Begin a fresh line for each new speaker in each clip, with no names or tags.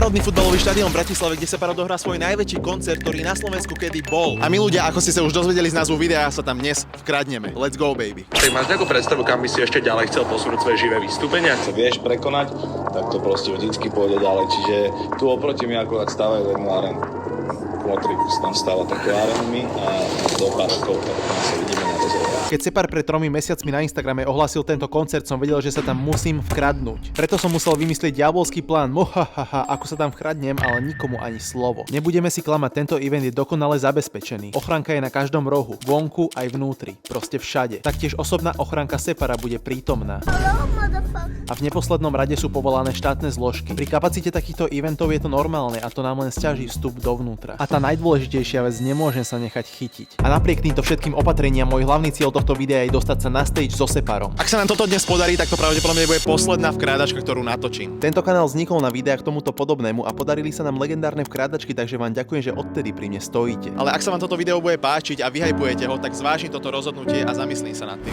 Národný futbalový štadión v Bratislave, kde Separ odohrá svoj najväčší koncert, ktorý na Slovensku kedy bol. A my ľudia, ako ste sa už dozvedeli z názvu videa, sa tam dnes vkradneme. Let's go, baby.
Ty máš nejakú predstavu, kam by si ešte ďalej chcel posunúť svoje živé vystúpenia?
Sa vieš prekonať, tak to proste vždycky pôjde ďalej. Čiže tu oproti mi akurát stávajú jednu arénu. Kmotrikus tam stáva také arénami a do pár rokov sa vidíme na to.
Keď Separ pred 3 mesiacmi na Instagrame ohlásil tento koncert, som vedel, že sa tam musím vkradnúť. Preto som musel vymyslieť diabolský plán, ako sa tam vkradnem, ale nikomu ani slovo. Nebudeme si klamať, tento event je dokonale zabezpečený. Ochranka je na každom rohu, vonku aj vnútri, proste všade. Taktiež osobná ochranka Separa bude prítomná. A v neposlednom rade sú povolané štátne zložky. Pri kapacite takýchto eventov je to normálne a to nám len sťaží vstup dovnútra. A tá najdôležitejšia vec, nemôžem sa nechať chytiť. A napriek týmto všetkým opatreniam môj hlavný cieľ tohto videa je dostať sa na stage so Separom. Ak sa nám toto dnes podarí, tak to pravdepodobne bude posledná vkrádačka, ktorú natočím. Tento kanál vznikol na videách tomuto podobnému a podarili sa nám legendárne vkrádačky, takže vám ďakujem, že odtedy pri mne stojíte. Ale ak sa vám toto video bude páčiť a vyhypujete ho, tak zvážim toto rozhodnutie a zamyslím sa nad tým.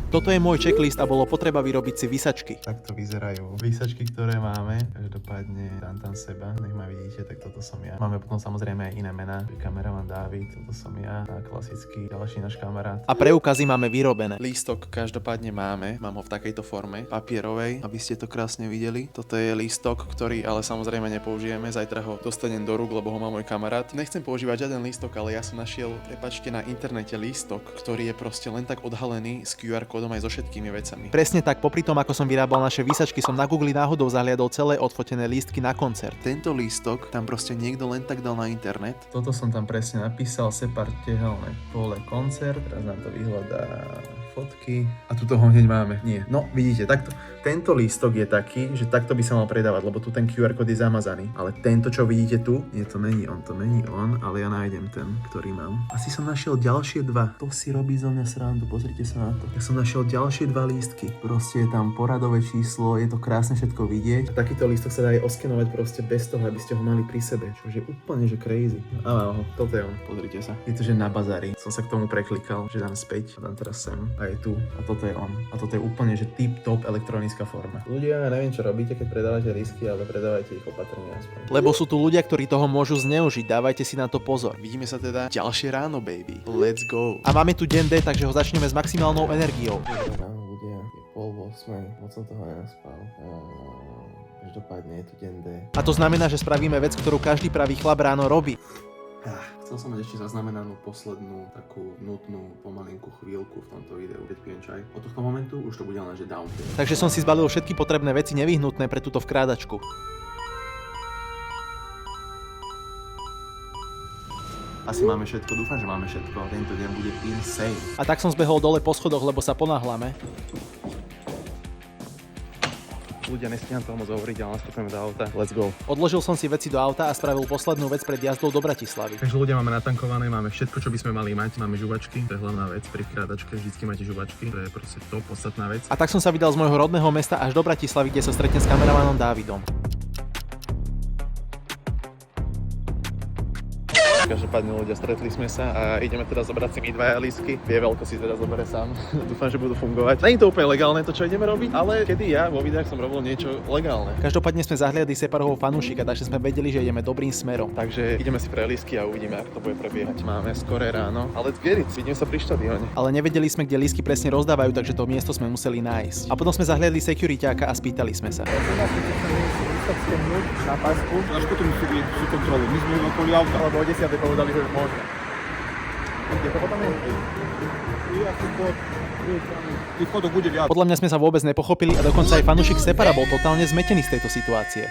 Toto je môj checklist a bolo potreba vyrobiť si vysačky. Takto vyzerajú vysačky, ktoré máme. Každopádne dám tam seba, nech ma vidíte, tak toto som ja. Máme potom samozrejme aj iné mená. Kameraman Dávid, toto som ja. A klasický ďalší náš kamarát. A preukazy máme vyrobené. Lístok každopádne máme. Mám ho v takejto forme, papierovej, aby ste to krásne videli. Toto je lístok, ktorý ale samozrejme nepoužijeme. Zajtra ho dostanem do rúk, lebo ho má môj kamarát. Nechcem používať žiaden lístok, ale ja som našiel, prepáčte, na internete lístok, ktorý je proste len tak odhalený s QR kódom aj so všetkými vecami. Presne tak, popri tom, ako som vyrábal naše výsačky, som na Google náhodou zahliadol celé odfotené lístky na koncert. Tento lístok tam proste niekto len tak dal na internet. Toto som tam presne napísal, Separ Tehelné pole koncert, teraz nám to vyhľadá fotky a tu toho hneď máme. Nie, no vidíte, takto. Tento lístok je taký, že takto by sa mal predávať, lebo tu ten QR kód je zamazaný. Ale tento, čo vidíte tu, nie, to není on, ale ja nájdem ten, ktorý mám. Asi som našiel ďalšie dva. To si robí zo mňa srandu, pozrite sa na to. Ja som našiel ďalšie dva lístky. Proste je tam poradové číslo, je to krásne všetko vidieť. A takýto lístok sa dá aj oskenovať proste bez toho, aby ste ho mali pri sebe, čo je úplne že crazy. Áno, toto je on, pozrite sa. Je to, že na bazári. Som sa k tomu preklikal, že dám späť a dám teraz sem. A je tu. A toto je on. A toto je úplne, že tip-top elektronická forma. Ľudia, ja neviem, čo robíte, keď predávate lístky, ale predávajte ich opatrne aspoň. Lebo sú tu ľudia, ktorí toho môžu zneužiť, dávajte si na to pozor. Vidíme sa teda ďalšie ráno, baby. Let's go. A máme tu deň D, takže ho začneme s maximálnou energiou.
Ráno ľudia, je 7:30, moc som toho nenaspal. Každopádne je tu deň D.
A to znamená, že spravíme vec, ktorú každý pravý chlap ráno robí.
Chcel som mať ešte zaznamenanú poslednú takú nutnú pomalinkú chvíľku v tomto videu, keď pijem čaj. Od tohto momentu už to bude len že downhill.
Takže som si zbalil všetky potrebné veci nevyhnutné pre túto vkrádačku. Asi máme všetko, dúfam, že máme všetko. Tento deň bude insane. A tak som zbehol dole po schodoch, lebo sa ponáhľame. Ľudia, nestíham toho moc hovoriť, ale nastúpime do auta. Let's go. Odložil som si veci do auta a spravil poslednú vec pred jazdou do Bratislavy.
Takže ľudia, máme natankované, máme všetko, čo by sme mali mať. Máme žuvačky, to je hlavná vec pri vkrádačke, vždycky máte žuvačky, to je proste to podstatná vec.
A tak som sa vydal z môjho rodného mesta až do Bratislavy, kde sa stretnem s kameramanom Dávidom. Každopádne ľudia, stretli sme sa a ideme teda zobrať si my dvaja lístky. Vie veľko si teda zoberie sám. Dúfam, že budú fungovať. Není to úplne legálne to, čo ideme robiť, ale kedy ja vo videách som robil niečo legálne. Každopádne sme zahliadli Separovho fanúšika, takže sme vedeli, že ideme dobrým smerom. Takže ideme si pre lístky a uvidíme, ako to bude prebiehať. Máme skoré ráno, ale let's get it. Vidíme sa pri štadióne. Ale nevedeli sme, kde lístky presne rozdávajú, takže to miesto sme museli nájsť. A potom sme zahliadli securityáka a spýtali sme sa.
Na pásku. Až potom musí byť si kontrolu. My sme okolo auta.
Alebo o 10. povedali, že môžeme. Kde to potom je?
Tých chodok bude viac.
Podľa mňa sme sa vôbec nepochopili a dokonca aj fanúšik Separa bol totálne zmetený z tejto situácie.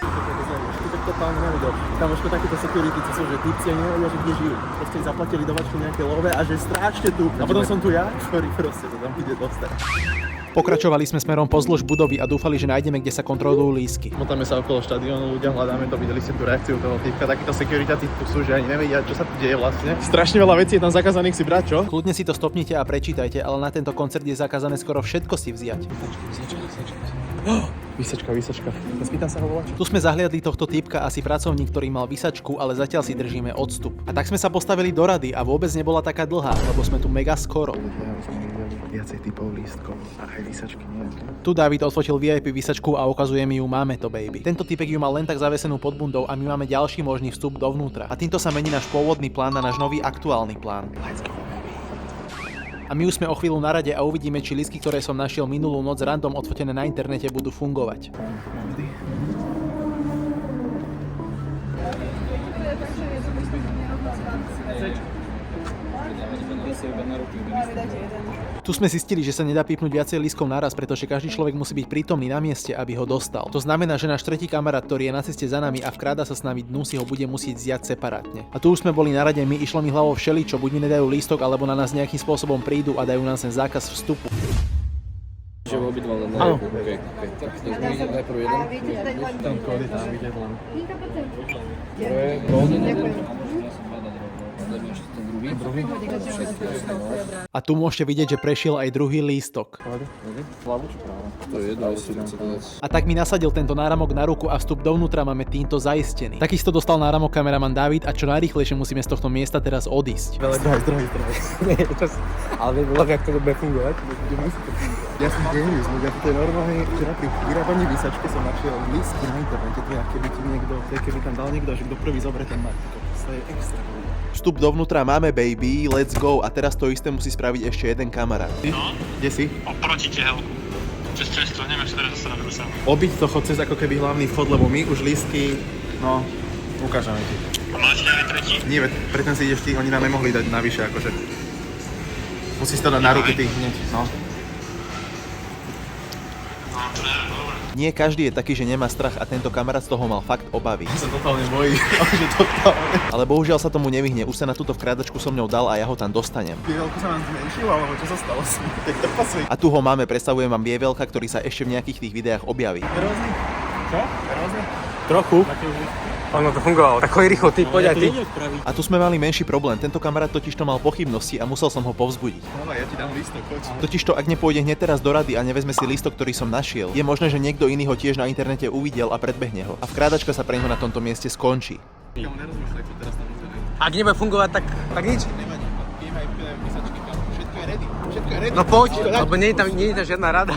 Kamoško, takéto security, čo sú, že typci a nevedia, že kde žijú. Proste zaplatili do vačku nejaké love a že stráčte tu. A potom som tu ja, ktorý proste to tam ide dostať.
Pokračovali sme smerom pozdĺž budovy a dúfali, že nájdeme, kde sa kontrolujú lístky.
Motáme sa okolo štadiónu, ľudia hľadáme to, videli ste tú reakciu toho týpka, takíto securitáci tu sú, že ani nevedia, čo sa tu deje vlastne. Strašne veľa vecí je tam zakázaných si brať, čo?
Kľudne si to stopnite a prečítajte, ale na tento koncert je zakázané skoro všetko si vziať.
Výsačka. Spýtam sa ho volač.
Tu sme zahliadli tohto týpka, asi pracovník, ktorý mal výsačku, ale zatiaľ si držíme odstup. A tak sme sa postavili do rady a vôbec nebola taká dlhá, lebo sme tu mega skoro.
viacej typov lístkov a aj výsačky nejaké.
Tu David odfotil VIP výsačku a ukazuje mi ju, máme to baby. Tento typek ju mal len tak zavesenú pod bundou a my máme ďalší možný vstup dovnútra. A týmto sa mení náš pôvodný plán na náš nový aktuálny plán.
Let's go, baby.
A my už sme o chvíľu na rade a uvidíme, či lístky, ktoré som našiel minulú noc random odfotené na internete, budú fungovať. Tu sme zistili, že sa nedá pípnuť viacej lístkov naraz, pretože každý človek musí byť prítomný na mieste, aby ho dostal. To znamená, že náš tretí kamarát, ktorý je na ceste za nami a vkráda sa s nami dnu, si ho bude musieť zjať separátne. A tu už sme boli na rade, my išlo mi hlavou všeličo, buď mi nedajú lístok, alebo na nás nejakým spôsobom prídu a dajú nám sem zákaz vstupu.
Že obidva len na
Áno.
okay. Tak sme ide najprv jeden.
Tam kódy tam vidieť len.
To je golden jeden. Dáme ešte ten druhý.
A tu môžete vidieť, že prešiel aj druhý lístok.
Slavu či práve?
To je jedno, si chce to dať.
A tak mi nasadil tento náramok na ruku a vstup dovnútra máme týmto zaistený. Takisto dostal náramok kameraman David a čo najrýchlejšie musíme z tohto miesta teraz odísť.
Zdravý.
Ale viem, jak to bude fungovať.
Ja som genius, ľudia, to je normálne, včera pri vyrábaní výsačky som našiel lístky na internete, to je, keby ti niekto, keby tam dal niekto, že kto prvý zoberie ten mark, to je extra.
Vstup dovnútra máme baby, let's go a teraz to isté musí spraviť ešte jeden kamarát.
No? Kde si?
Oproti tehelku. Cez cestu, nemáš teraz zase na druhú stranu.
Obiť to chod cez ako keby hlavný vchod, lebo my už lístky, no, ukážeme ti.
Máš nejaký tretí?
Nie, veď predtým si ideš ty, oni nám nemohli dať navyše, akože. Musíš to dať na ruky ty hneď, no.
No, to neviem, dobre.
Nie každý je taký, že nemá strach a tento kamarát z toho mal fakt obavy.
Ja sa totálne bojí, že totálne.
Ale bohužiaľ sa tomu nevyhne, už sa na túto vkrádačku so mňou dal a ja ho tam dostanem.
Bievelku sa nám zmenšil, alebo čo sa stalo s ním? Tak to pasuje.
A tu ho máme, predstavujem vám Bievelka, ktorý sa ešte v nejakých tých videách objaví.
Erózny? Čo? Erózny?
Trochu. Ono to fungovalo. Tak chodí rýchlo, ty, poď aj ty.
A tu sme mali menší problém, tento kamarát totižto mal pochybnosti a musel som ho povzbudiť.
No, ja ti dám lístok, poď.
Totižto ak nepôjde hneď teraz do rady a nevezme si lístok, ktorý som našiel, je možné, že niekto iný ho tiež na internete uvidel a predbehne ho. A vkrádačka sa pre ňo na tomto mieste skončí.
Kamu nerozmýšľaj, poď teraz tam internet.
Ak nebude fungovať, tak nič.
Nevadí, pijeme aj výsačky, kamu. Všetko je ready. Všetko je ready.
No poď, lebo nie je tam žiadna rada.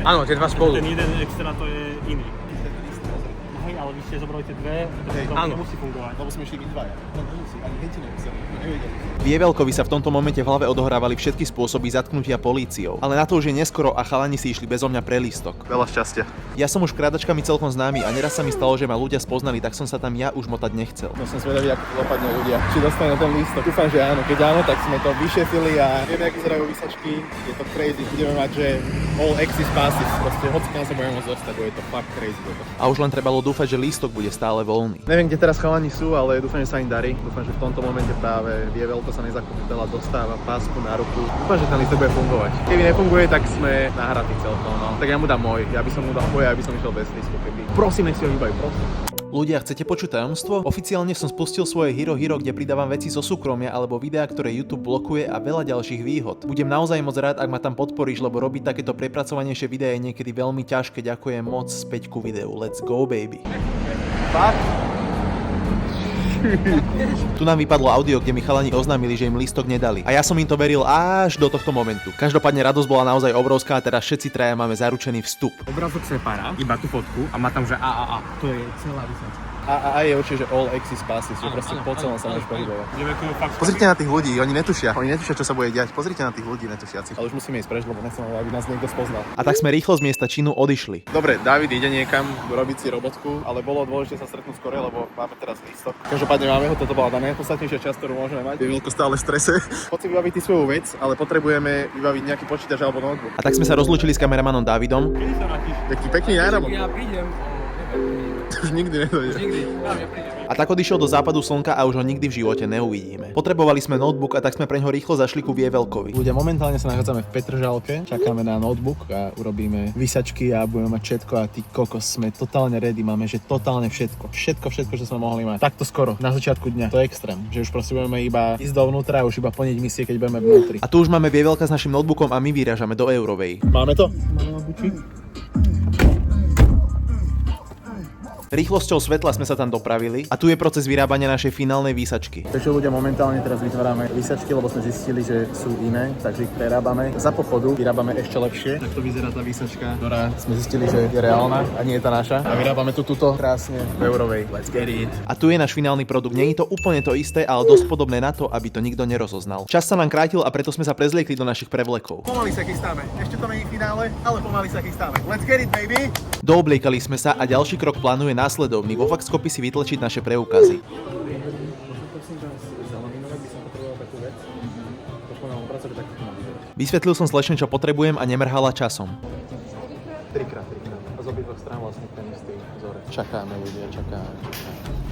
Áno, tie dva spolu.
Ten jeden extra to je iný. Hej, ale vy ste zobrali tie dve, to
áno.
nemusí fungovať.
Lebo sme išli byť dvaja. No nemusí, ani henti nemuseli, to nevedeli.
Bievelkovi sa v tomto momente v hlave odohrávali všetky spôsoby zatknutia políciou, ale na to už je neskoro a chalani si išli bezo mňa pre lístok.
Veľa šťastia.
Ja som už krádačkami celkom známy a neraz sa mi stalo, že ma ľudia spoznali, tak som sa tam ja už motať nechcel.
No som zvedavý, ako dopadne ľudia. Či dostanú ten lístok. Dúfam, že áno. Keď áno, tak sme to vyšefili a vieme, ako vyzerajú výsačky. Je to crazy. Budeme mať, že all access passes. Proste hoci kam sa budeme môcť dostať, bude to fakt crazy.
A už len trebalo dúfať, že lístok bude stále voľný.
Neviem, kde teraz chalani sú, ale dúfam, že sa im darí. Dúfam, že v tomto momente práve Bievelko sa nezakopitela, dostáva pásku na ruku. Dúfam, že ten lístok bude fungovať. Keby nefunguje, tak sme nahratí celkom. No. Tak ja mu dám môj. Ja by som mu dal môj, aby som išiel bez lístku. Prosím, nech si ho vybaví, prosím.
Ľudia, chcete počuť tajomstvo? Oficiálne som spustil svoje Hero, kde pridávam veci zo súkromia alebo videá, ktoré YouTube blokuje a veľa ďalších výhod. Budem naozaj moc rád, ak ma tam podporíš, lebo robiť takéto prepracovanejšie videá je niekedy veľmi ťažké. Ďakujem moc, späť ku videu. Let's go, baby.
Fakt?
Tu nám vypadlo audio, kde mi chalani oznámili, že im lístok nedali. A ja som im to veril až do tohto momentu. Každopádne radosť bola naozaj obrovská a teraz všetci traja máme zaručený vstup.
Obrázok separa, iba tú fotku a má tam, že AAA. To je celá výsačka.
A je určite, že all access passes, že proste po celom sa môžeš pohybovať.
Fakt.
Pozrite na tých ľudí, oni netušia, čo sa bude diať. Pozrite na tých ľudí netušiacich. Ale už musíme ísť preč, lebo nechceme, aby nás niekto spoznal.
A tak sme rýchlo z miesta činu odišli.
Dobre, David ide niekam robiť si robotku, ale bolo dôležité sa stretnúť skore, lebo máme teraz lístok. Každopádne máme ho, toto bola tá najpodstatnejšia časť, ktorú môžeme mať. Je veľko stále v strese. Poď si vybaviť ty svoju vec, ale potrebujeme vybaviť nejaký počítač alebo notebook.
A tak sme sa rozlúčili s kameramanom Davidom.
Taký pekný náramok.
Ja prídem.
Už nikdy nedojde.
A tak odišiel do západu slnka a už ho nikdy v živote neuvidíme. Potrebovali sme notebook a tak sme preňho rýchlo zašli ku Bievelkovi.
Ľudia, momentálne sa nachádzame v Petržalke, čakáme na notebook a urobíme výsačky a budeme mať všetko a ty kokos, sme totálne ready, máme že totálne všetko, čo sme mohli mať. Takto skoro, na začiatku dňa, to je extrém, že už proste budeme iba ísť dovnútra a už iba plniť misie, keď budeme vnútri.
A tu už máme Bievelka s našim notebookom a my vyrážame do Eurovej.
Máme to?
Rýchlosťou svetla sme sa tam dopravili a tu je proces vyrábania našej finálnej výsačky.
Takže ľudia momentálne teraz vytvárame výsačky, lebo sme zistili, že sú iné, takže ich prerábame. Za pochodu vyrábame ešte lepšie. Tak to vyzerá tá výsačka, ktorá sme zistili, že je reálna a nie je tá naša. A vyrábame túto krásne v eurovej. Let's get it.
A tu je náš finálny produkt. Nie je to úplne to isté, ale dosť podobné na to, aby to nikto nerozoznal. Čas sa nám krátil a preto sme sa prezliekli do našich prevlekov.
Pomaly sa chystáme. Ešte to nie je finále, ale pomaly sa chystáme. Let's get it, baby!
Doobliekali sme sa a ďalší krok plánuje následovný. Vo Faxcopy si vytlačiť naše preukazy. Vysvetlil som slečne, čo potrebujem a nemrhala časom.
Trikrát. A z obidvoch strán vlastne ten istý vzorec. Čakáme ľudia, čakáme.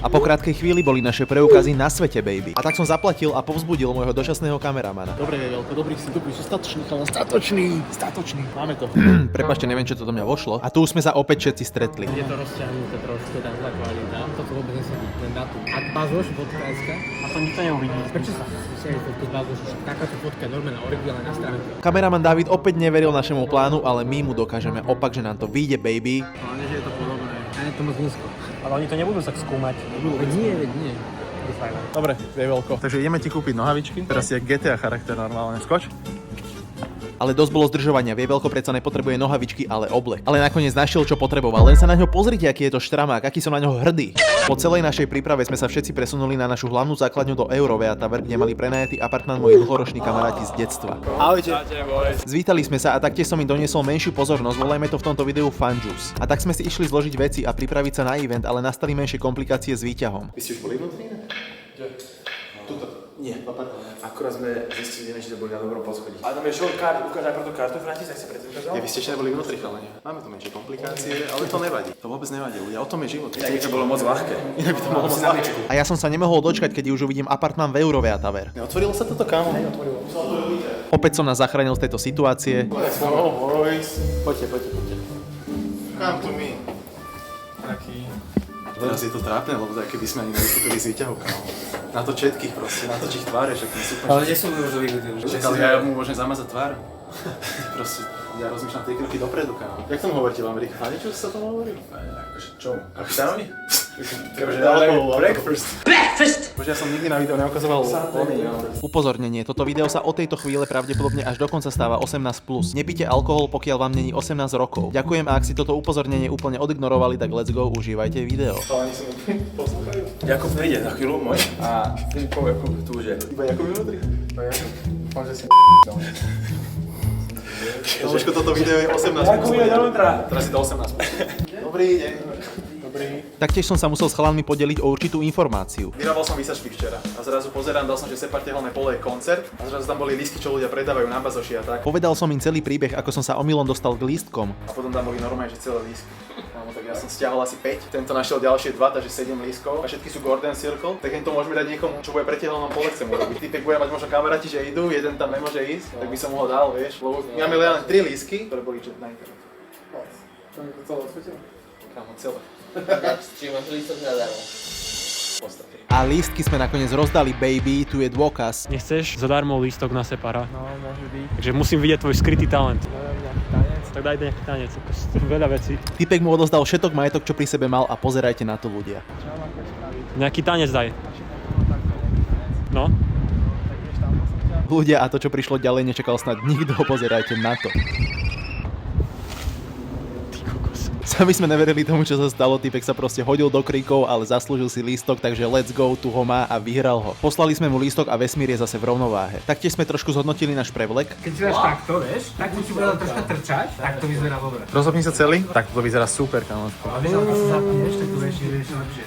A po krátkej chvíli boli naše preukazy na svete, baby. A tak som zaplatil a povzbudil môjho dočasného kameramana.
Dobre, Veľko, dobrý si statočný, chala, statočný. Máme to.
Prepáčte, neviem, čo to do mňa vošlo. A tu už sme sa opäť všetci stretli.
Je to rozťahnuté trošku, tá zlá kvalita. Toto vôbec nesedí, ten datum. Ak bazloš fotka.sk,
A to nikto neuvidí.
prečo sa chceli fotku bazloš, takáto fotka je normálna, originálna na stránke.
Kameraman David opäť neveril našemu plánu, ale my mu dokážeme opak, že nám to vyjde, baby.
Hlavne, že je to podobné.
A je to moc nízko.
Ale oni to nebudú tak skúmať.
Veď nie.
Dobre, Veľko. Takže ideme ti kúpiť nohavičky. Teraz je GTA charakter normálne. Skoč.
Ale dosť bolo zdržovania, Veľko predsa nepotrebuje nohavičky, ale oblek. Ale nakoniec našiel, čo potreboval. Len sa na ňo pozrite, aký je to štramák, aký som na ňo hrdý. Po celej našej príprave sme sa všetci presunuli na našu hlavnú základňu do Eurovea Tower, kde mali prenajatý apartmán moji dlhoroční kamaráti z detstva.
Ahojte.
Zvítali sme sa a taktiež som im doniesol menšiu pozornosť, volajme to v tomto videu Fun Juice. A tak sme si išli zložiť veci a pripraviť sa na event, ale nastali menšie komplikácie s výťahom.
Vy ste už boli vnútri? Tuto. Nie, akurát sme zistili, že to boli na dobrom poschodí.
A tam je shortcard, ukáž najprv tú kartu, František, tak sa predtým ukázal.
Vy ste ešte neboli vnútri, chalani. Máme tu menšie komplikácie, ale to nevadí. To vôbec nevadí, ľudia. O tom je život.
Tak by to bolo moc ľahké.
Inak by to bolo moc ľahké.
A ja som sa nemohol dočkať, keď už uvidím apartmán v Eurovea Tower.
Neotvorilo sa toto, kámo?
Opäť som nás zachránil z tejto situácie.
Poďte. Come to me. Taký. Teraz je to trápne, lebo tak keby sme ani nevystúpili z výťahu, kámo. Natoč všetkých proste, natoč ich tváre, však nie sú
Ale kde som už vyhodil?
Čakal, ja mu môžem zamazať tvár. Proste, ja rozmýšľam 3 kroky dopredu, kámo. Jak tomu hovoríte v Amerike? Fajne, čo sa tomu hovorí? Akože čo? Kapitanovi? Breakfast! Bože, ja som nikdy na videu neukazoval ony,
Upozornenie, toto video sa od tejto chvíle pravdepodobne až dokonca stáva 18+. Nepite alkohol, pokiaľ vám není 18 rokov. Ďakujem a ak si toto upozornenie úplne odignorovali, tak let's go, užívajte video.
Chalani si mi poslúchajú.
Jakub príde za chvíľu môj a Filipov Jakub tu už je.
Iba Jakub je vnútri? Dúfam, že si Tomuško, toto video je 18+.
Jakub je dovnútra.
Teraz je to 18+. Dobrý deň.
Taktiež som sa musel s chalanmi podeliť o určitú informáciu.
Vyrábal som výsačky včera a zrazu pozerám, dal som, že Separteholné pole je koncert a zrazu tam boli lístky, čo ľudia predávajú na bazoši a tak.
Povedal som im celý príbeh, ako som sa omylom dostal k lístkom.
A potom tam boli normálne, že celé lístky. No, tak ja som stiahol asi 5, tento našiel ďalšie 2, takže 7 lístkov a všetky sú Golden Circle, tak to môžeme dať niekomu, čo bude Pretieholnom pole chcem urobiť. Typek bude mať možno kamaráti, že idú, jeden tam nemôže ísť, tak by som mu ho dal, vieš, lebo my máme len 3 lístky, ktoré boli na internetu. Čo mi to celé odsvietilo? Kámo, celé.
Čiže máš lístok zadarmo.
A lístky sme nakoniec rozdali, baby, tu je dôkaz.
Nechceš zadarmo lístok na Separa?
No, môže byť.
Takže musím vidieť tvoj skrytý talent.
Nejaký tanec.
Tak daj nejaký tanec, veľa vecí.
Typek mu odozdal všetok majetok, čo pri sebe mal a pozerajte na to, ľudia.
Čo mám spraviť?
Nejaký tanec daj. No.
Tak vieš, tam som ťa.
Ľudia, a to, čo prišlo ďalej, nečakal snad nikto, pozerajte na to. Sami sme neverili tomu, čo sa stalo, typek sa proste hodil do kríkov, ale zaslúžil si lístok, takže let's go, tu ho má a vyhral ho. Poslali sme mu lístok a vesmír je zase v rovnováhe. Taktiež sme trošku zhodnotili náš prevlek.
Keď si dáš takto, vieš, tak ti bude troška trčať, tak to vyzerá dobre.
Rozhodni sa celý? Tak to vyzerá super, kamoško.
A vieš, ako sa zapneš, tak to vieš lepšie.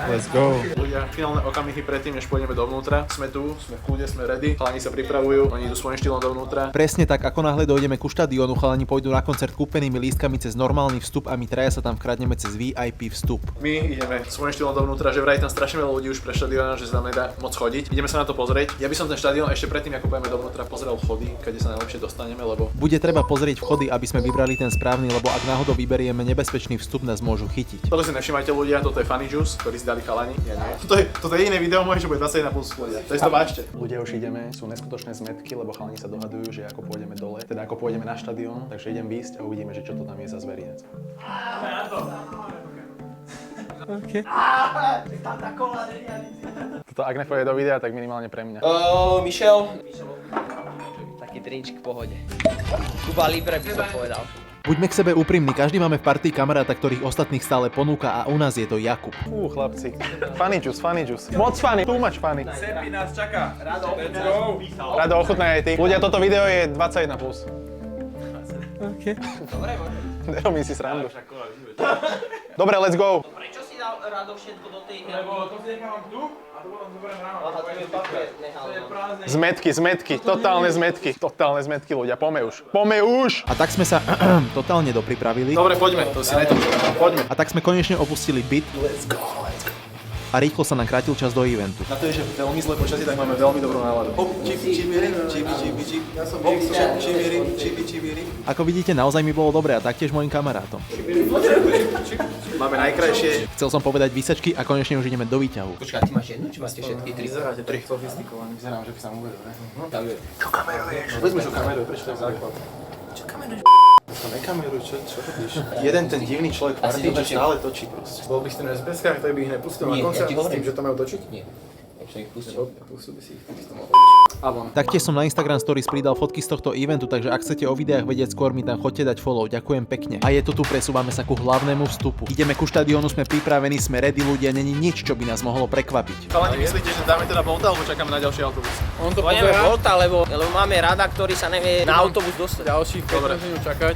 Let's go. Ľudia, finálne okamihy predtým, než pôjdeme dovnútra. Sme tu, sme v kľude, sme ready. Chalani sa pripravujú, oni idú svojím štýlom dovnútra.
Presne tak, ako náhle dojdeme ku štadiónu, chalani pôjdu na koncert kúpenými lístkami cez normálny vstup a my traja sa tam vkradneme cez VIP vstup.
My ideme svojím štýlom dovnútra, že vraj tam strašne veľa ľudí už pre štadióna, že sa tam nedá moc chodiť. Ideme sa na to pozrieť. Ja by som ten štadión ešte predtým, ako pôjdeme dovnútra, pozrel vchody, kde sa najlepšie dostaneme, lebo
Bude treba pozrieť vchody, aby sme vybrali ten správny, lebo ak náhodou vyberieme nebezpečný vstup, nás môžu chytiť.
toto si nevšimajte ľudia, toto je Funny Juice, ktorý si dali
pripravili chalani, ja nie. Toto je jediné video moje, čo bude 21 plus ľudia. To je to vážte. Ľudia už ideme, sú neskutočné zmetky, lebo chalani sa dohadujú, že ako pôjdeme dole, teda ako pôjdeme na štadión, takže idem výjsť a uvidíme, že čo to tam je za zverinec. Toto ak nepôjde do videa, tak minimálne pre mňa.
Michel. Taký drinčk v pohode. Cuba Libre by som povedal.
Buďme k sebe úprimní, každý máme v partii kamaráta, ktorých ostatných stále ponúka a u nás je to Jakub.
Chlapci. Funny juice. Moc funny, too much funny.
Sepi nás čaká. Rado, let's go.
Rado, ochutnaj aj ty. Ľudia, toto video je 21 plus.
Dobre,
Nerobím si srandu. Dobre, let's go.
Prečo si dal Rado všetko do tej hry?
Lebo to si nechávam tu a to potom zoberiem ráno.
Aha, to je papier, nehal.
Totálne zmetky, ľudia, poďme už.
A tak sme sa totálne dopripravili.
Dobre, poďme, to si netočil. Poďme.
A tak sme konečne opustili byt. A rýchlo sa nám krátil čas do eventu.
Na to je, že veľmi zlé počasie, tak máme veľmi dobrú náladu.
Ako vidíte, naozaj mi bolo dobre a taktiež mojim kamarátom.
Máme najkrajšie.
Chcel som povedať výsačky a konečne už ideme do výťahu.
Počkaj, ty máš jednu, či máte všetky tri?
Vyzeráte tri sofistikovaní. Vyzerám, že by sa mu uvedol, ne?
Čo kameruješ?
Vôbec čo kameruj, prečo to je základ?
Čo kameruješ?
To nekameruj, čo robíš? Jeden ten divný človek v partii, čo stále točí proste. Bol by si ten na SPSkách, ktorý by ich nepustil na koncert s tým, že to majú točiť?
Nie. Jak som ich pustil.
Pustil by si ich, by si to mal
Taktiež som na Instagram Stories pridal fotky z tohto eventu, takže ak chcete o videách vedieť skôr, mi tam chodte dať follow. Ďakujem pekne. A je to tu, presúvame sa ku hlavnému vstupu. Ideme ku štadiónu, sme pripravení, sme ready, ľudia, není nič, čo by nás mohlo prekvapiť.
Chalani, myslíte, že dáme teda Bolta, alebo čakáme na ďalší autobus? On to
Pôjdeme Bolta, lebo máme Rada, ktorý sa nevie na autobus dostať.
Ďalších 15 minút čakať.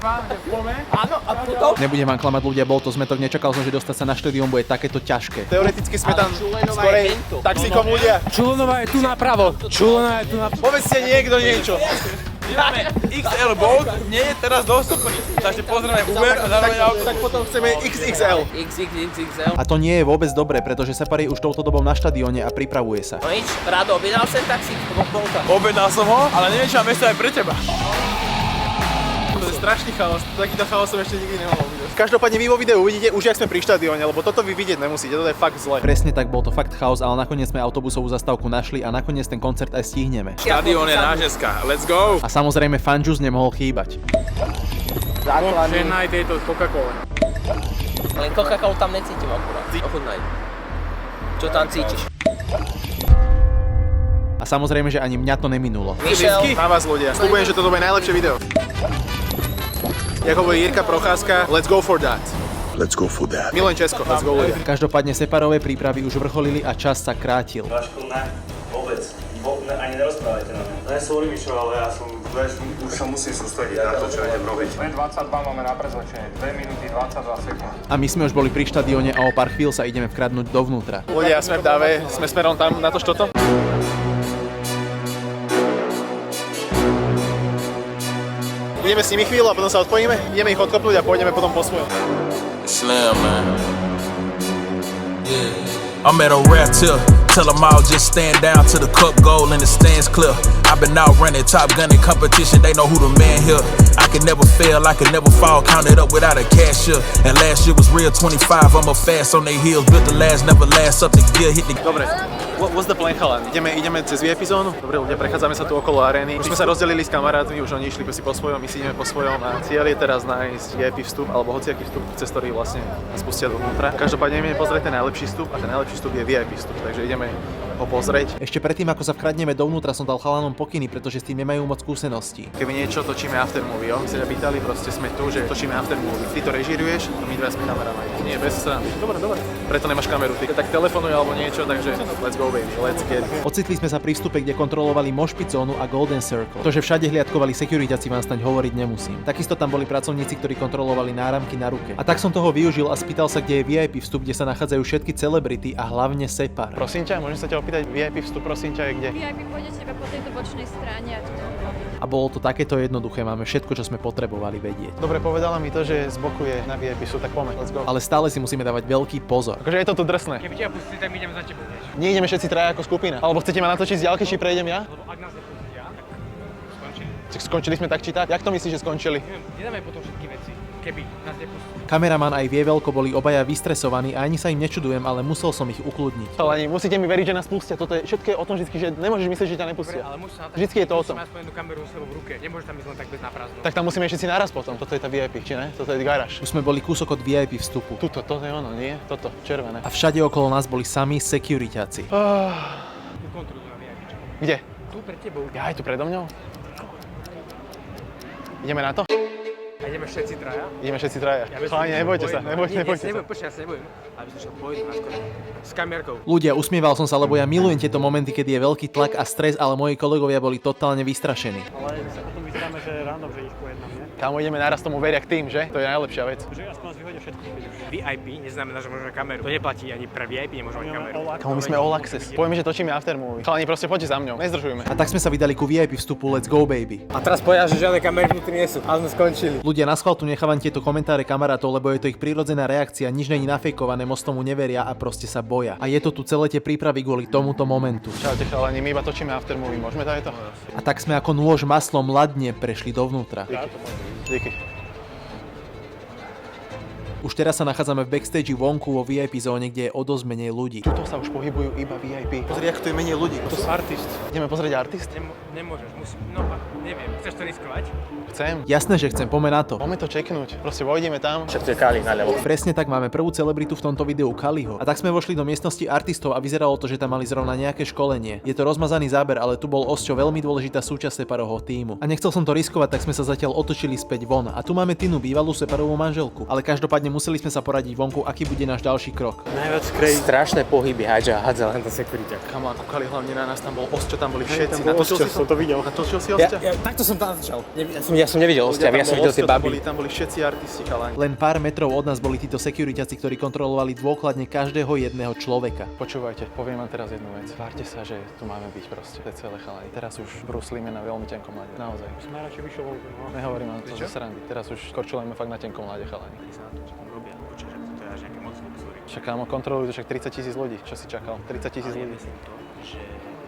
Áno, a potom?
Nebudem vám klamať, ľudia, bol to zmetok, nečakal som, že dostať sa na štadión bude takéto ťažké.
Teoreticky sme tam skorej taxíkom ľudia.
Čulenová je tu napravo. Čulenová je tu napravo.
Povedzte niekto niečo.
Máme XL Bolt, nie je teraz dostupný. Takže pozrieme Uber a zároveň auto.
Tak potom chceme XXL.
XXL.
A to nie je vôbec dobré, pretože Separi už touto dobou na štadióne a pripravuje sa.
No nič, Rado, objednal sem taxík, Bolta.
Objednal som ho, ale neviem, či mám miesto aj pre teba.
To je strašný chaos, takýto chaos som ešte nikdy nemohol vidieť. Každopádne vy vo videu uvidíte už jak sme pri štadióne, lebo toto vy vidieť nemusíte, toto je fakt zle.
Presne tak, bol to fakt chaos, ale nakoniec sme autobusovú zastávku našli a nakoniec ten koncert aj stihneme.
Štadión je nážeska, let's go.
A samozrejme Fanjuice nemohol chýbať.
Ženaj tejto Coca-Cola.
Len Coca-Colu tam necítim akurát. Ochutnaj. Čo tam cítiš?
A samozrejme, že ani mňa to neminulo.
Michel.
Na vás ľudia, sľubujem, že toto bude najlepšie video. Ako bude Jirka Procházka, let's go for that.
Let's go for that.
Milujem Česko, let's go ľudia.
Každopádne Separové prípravy už vrcholili a čas sa krátil.
Vašku, ne, vôbec. Ani nerozprávajte na mňa. Ne, sorry, Mišo, ale ja som, už sa musím sústrediť na to, čo idem robiť.
22 máme na prezlečenie, 2 minúty 22 sekúnd.
A my sme už boli pri štadióne a o pár chvíľ sa ideme vkradnúť dovnútra.
Ľudia, sme v dáve, sme smerom tam na to štoto. Ideme s nimi chvíľu a potom sa odpojíme, ideme ich odkopnúť a pôjdeme potom po svojom.
Slim, man. Yeah. I'm at a rare tip. Tell them all just stand down to the cup goal and the stands clear. I've been out running, top gunning competition, they know who the man here. I can never fail, I can never fall, count it up without a cashier. And last year was real 25, I'm a fast on their heels, built the last, never last up the gear, hit the...
Dobre, what's the plan, chalan? Ideme cez VIP zónu? Dobre, ľudia, prechádzame sa tu okolo arény. Už sme sa rozdelili s kamarátmi, už oni išli si po svojom, my si ideme po svojom a cieľ je teraz nájsť VIP vstup, alebo hociaký vstup, cez ktorý vlastne nás pustia dovnútra. Každopádne ideme pozrieť ten najlepší vstup a ten najlepší vstup je VIP vstup, takže ideme ho pozrieť.
Ešte predtým, ako sa vkradneme dovnútra, som dal chalanom pokyny, pretože s tým nemajú moc skúseností.
Keby niečo točíme after movie, jo? My sa ťa pýtali, proste sme tu, že točíme after movie. Ty to režiruješ a my dva sme kameramani. Nie, bez srandy. Dobre. Preto nemáš kameru, ty tak telefonuj alebo niečo, takže let's go baby, let's get it.
Ocitli sme sa pri vstupe, kde kontrolovali moshpit zónu a Golden Circle. To, že všade hliadkovali securitáci, vám snaď hovoriť nemusím. Takisto tam boli pracovníci, ktorí kontrolovali náramky na ruke. A tak som toho využil a spýtal sa, kde je VIP vstup, kde sa nachádzajú všetky celebrity a hlavne Separ.
Prosím ťa, môžem sa ťa opýtať, VIP vstup, prosím ťa, je kde?
VIP pôjdete iba po tejto bočnej strane a tu.
A bolo to takéto jednoduché, máme všetko, čo sme potrebovali vedieť.
Dobre, povedala mi to, že z boku je na VIP vstup, tak poďme, let's go.
Ale stále si musíme dávať veľký pozor.
Akože je to tu drsné.
Keby ťa pustili, tak my ideme za tebou.
Neideme všetci traja ako skupina. Alebo chcete ma natočiť z ďalky, či prejdem ja?
Lebo ak nás nepustia, tak skončí.
Skončili sme tak či tak? Jak to myslíš, že skončili?
Nedáme potom všetky veci.
keby nás nepustili.
Kameraman aj Vievelko boli obaja vystresovaní a ani sa im nečudujem, ale musel som ich ukludniť.
Chalani, musíte mi veriť, že nás pustia. Toto je všetko je o tom vždycky, že nemôžeš myslieť, že ťa nepustia.
Ale musíš na to.
Vždycky je to o tom.
Musíme aspoň jednu kameru s sebou v ruke. Nemôže tam ísť len tak bez náprázdno.
Tak tam musíme všetci naraz potom. Toto je tá VIP, či ne? Toto je garáž.
Už sme boli kúsok od VIP vstupu.
Toto je ono, nie? Toto, červené.
A všade okolo nás boli sami securitáci.
Tu kontrolu na VIP.
Kde?
Tu pred tebou.
Ja aj tu predo mňou? Ideme na to?
A ideme všetci traja?
Ideme všetci traja. Chalani, nebojte sa, nebojte sa.
Ja sa nebojím. Aby som šiel pojdu s kamierkou.
Ľudia, usmieval som sa, lebo ja milujem tieto momenty, keď je veľký tlak a stres, ale moji kolegovia boli totálne vystrašení.
Ale sa potom vyzeráme, že random, že ich pojednám, nie?
Kámo, ideme naraz tomu veria k tým, že? To je najlepšia vec.
Že aspoň nás vyhodia všetkých.
VIP neznamená, že môžeme kameru. To neplatí ani pre VIP, nemôžeme mať kameru.
Kámo, my sme all access. Povieme, že točíme aftermovie. Chalani, proste poďte za mňou, nezdržujme.
A tak sme sa vydali ku VIP vstupu, let's go baby.
A teraz povedal, že žiadne kamery vnútri nie sú. Ale sme skončili.
Ľudia, na schvál tu nechávam tieto komentáre kamarátov, lebo je to ich prirodzená reakcia, nič není nafejkované, moc tomu neveria a proste sa boja. A je to tu celé tie prípravy kvôli tomuto momentu.
Čaute chalani, my iba točíme aftermovie, môžeme to?
A tak sme ako nôž maslom ladne prešli dovnútra.
Díky.
Už teraz sa nachádzame v backstage vonku vo VIP zóne, kde je o dosť menej ľudí.
Tuto sa už pohybujú iba VIP. Pozri, ako tu je menej ľudí. To sú artist. Ideme pozrieť artist?
Nemôžeš, musím, no neviem, chceš to riskovať?
Chcem.
Jasné, že chcem, poďme na to.
Poďme to čeknúť. Proste vojdeme tam.
Však to je Kali naľavo.
Presne tak, máme prvú celebritu v tomto videu, Kaliho. A tak sme vošli do miestnosti artistov a vyzeralo to, že tam mali zrovna nejaké školenie. Je to rozmazaný záber, ale tu bol Osťo veľmi dôležitá súčasť Separovho tímu. A nechcel som to riskovať, tak sme sa zatiaľ otočili späť von. A tu máme Tinu, bývalú Separovú manželku. Ale každopádne museli sme sa poradiť vonku, aký bude náš ďalší krok.
Najviac crazy.
Strašné pohyby, hádza len ten sekuriťak.
Kamo, a kúkali hlavne na nás, tam bol Osťo, tam boli všetci.
Osťo, som to videl.
Natočil si Osťa?
Takto som tam začal. Ja som nevidel Osťa, ja som videl tie baby.
Tam boli všetci artisti, chalani.
Len pár metrov od nás boli títo sekuriťaci, ktorí kontrolovali dôkladne každého jedného človeka.
Počúvajte, poviem vám teraz jednu vec. Tvárte sa, že tu máme byť proste. To je celé, chalani. Teraz už brúslíme na veľmi tenkom ľade. Naozaj.
Som najradšej vyšiel vonku, no.
Nehovorím vám to zo srandy. Teraz už korčulujeme fakt na tenkom ľade, chalani. Však kámo, kontrolujú to však 30 000 ľudí. Čo si čakal? 30 000 ľudí.
Myslím to, že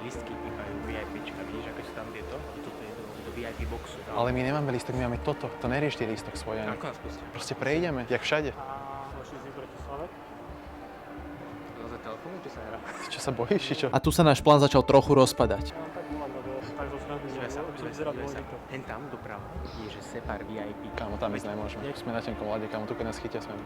lístky pýpajú VIPčka, vidíš, aké sú tam tieto? Toto je do VIP boxu.
Ale my nemáme lístok, my máme toto. To nerieš ty lístok svoj.
Ako nás pustia?
Proste prejdeme, jak všade.
A hoši z Bratislave?
Za telefónu, či sa hrá?
Čo sa bojíš, či čo?
A tu sa náš plán začal trochu rozpadať.
No tak volám, lebo tak zo srandy, aby som vyzeral dôležito.
Hen tam doprava je, že Separ VIP.
Kámo, tam ísť nemôžeme. Sme na tenkom ľade, kámo, tu keď nás chytia sme.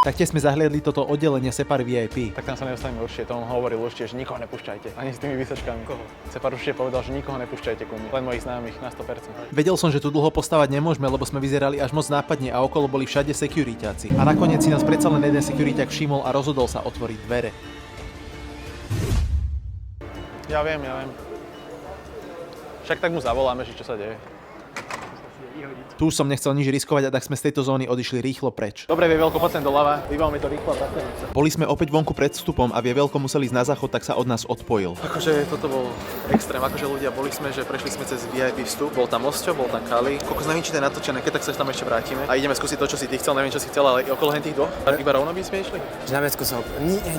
Taktiež sme zahliadli toto oddelenie Separ VIP.
Tak tam sa nedostaneme určite, to on hovoril určite, že nikoho nepúšťajte. Ani s tými výsačkami. Koho? Separ určite povedal, že nikoho nepúšťajte ku mne. Len mojich známych, na 100%.
Vedel som, že tu dlho postávať nemôžeme, lebo sme vyzerali až moc nápadne a okolo boli všade sekuriťáci. A nakoniec si nás predsa len jeden sekuriťák všimol a rozhodol sa otvoriť dvere.
Ja viem. Však tak mu zavoláme, že čo sa deje.
Tu už som nechcel nič riskovať a tak sme z tejto zóny odišli rýchlo preč.
Dobre, Vievelko, poď sem doľava. Vybavme to rýchlo a takto.
Boli sme opäť vonku pred vstupom a Vievelko musel ísť na záchod, tak sa od nás odpojil.
Akože toto bol extrém, akože ľudia boli sme, že prešli sme cez VIP vstup, bol tam Osťo, bol tam Kali. Koľko neviem, či to je natočené, keď tak sa tam ešte vrátime. A ideme skúsiť to, čo si ty chcel, neviem, čo si chcel, ale okolo hen tých dvoch. Iba rovno by sme išli?
Na Vecku sa